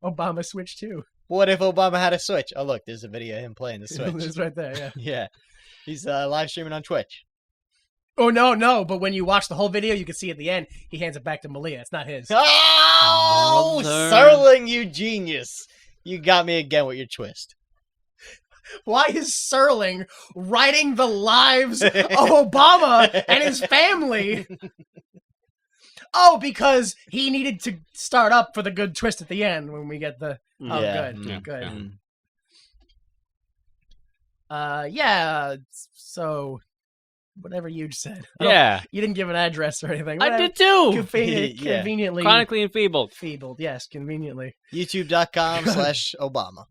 Obama Switch 2.
What if Obama had a Switch? Oh, look, there's a video of him playing the Switch.
It's right there, yeah.
Yeah. He's live streaming on Twitch.
Oh, no. But when you watch the whole video, you can see at the end, he hands it back to Malia. It's not his.
Oh,
Mother.
Serling, you genius. You got me again with your twist.
Why is Serling writing the lives of Obama and his family? Oh, because he needed to start up for the good twist at the end when we get the... Oh,
Yeah.
good.
Yeah.
Good.
Yeah.
Yeah, so... Whatever you said.
Yeah,
You didn't give an address or anything.
I
Whatever.
did too.
Yeah.
Conveniently...
Chronically Enfeebled.
Feebled, yes, conveniently.
YouTube.com/Obama.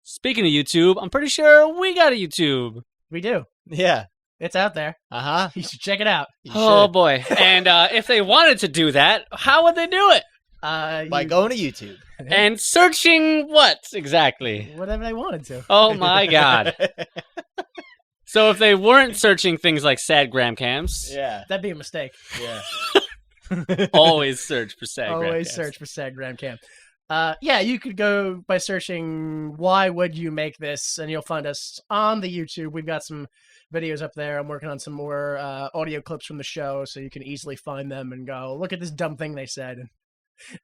Speaking of YouTube, I'm pretty sure we got a YouTube.
We do.
Yeah.
It's out there.
Uh-huh.
You should check it out.
You
Oh
should.
boy! And if they wanted to do that, how would they do it?
By going to YouTube.
And searching what exactly?
Whatever they wanted to.
Oh my god! So if they weren't searching things like sad gram cams,
Yeah.
That'd be a mistake.
Yeah.
always search for sad gram
Always
cams.
search for sad gram cam. Yeah, you could go by searching "Why would you make this?" and you'll find us on the YouTube. We've got some videos up there. I'm working on some more audio clips from the show, so you can easily find them and go, "Look at this dumb thing they said." And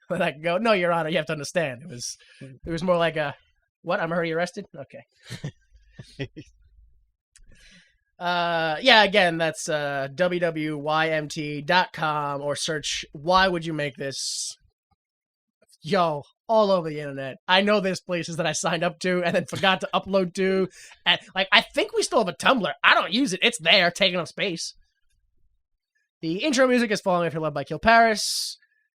then I can go, "No, Your Honor, you have to understand. It was more like a what? I'm already arrested. Okay." Yeah, again, that's www.ymt.com or search "Why would you make this?" Yo, all over the internet. I know there's places that I signed up to and then forgot to upload to. And, I think we still have a Tumblr. I don't use it. It's there, taking up space. The intro music is Falling If You're Loved by Kill Paris.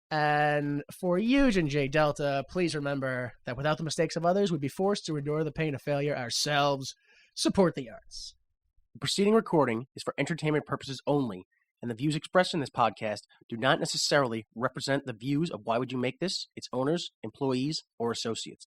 And for Huge and J Delta, please remember that without the mistakes of others, we'd be forced to endure the pain of failure ourselves. Support the arts. The preceding recording is for entertainment purposes only, and the views expressed in this podcast do not necessarily represent the views of Why Would You Make This, its owners, employees, or associates.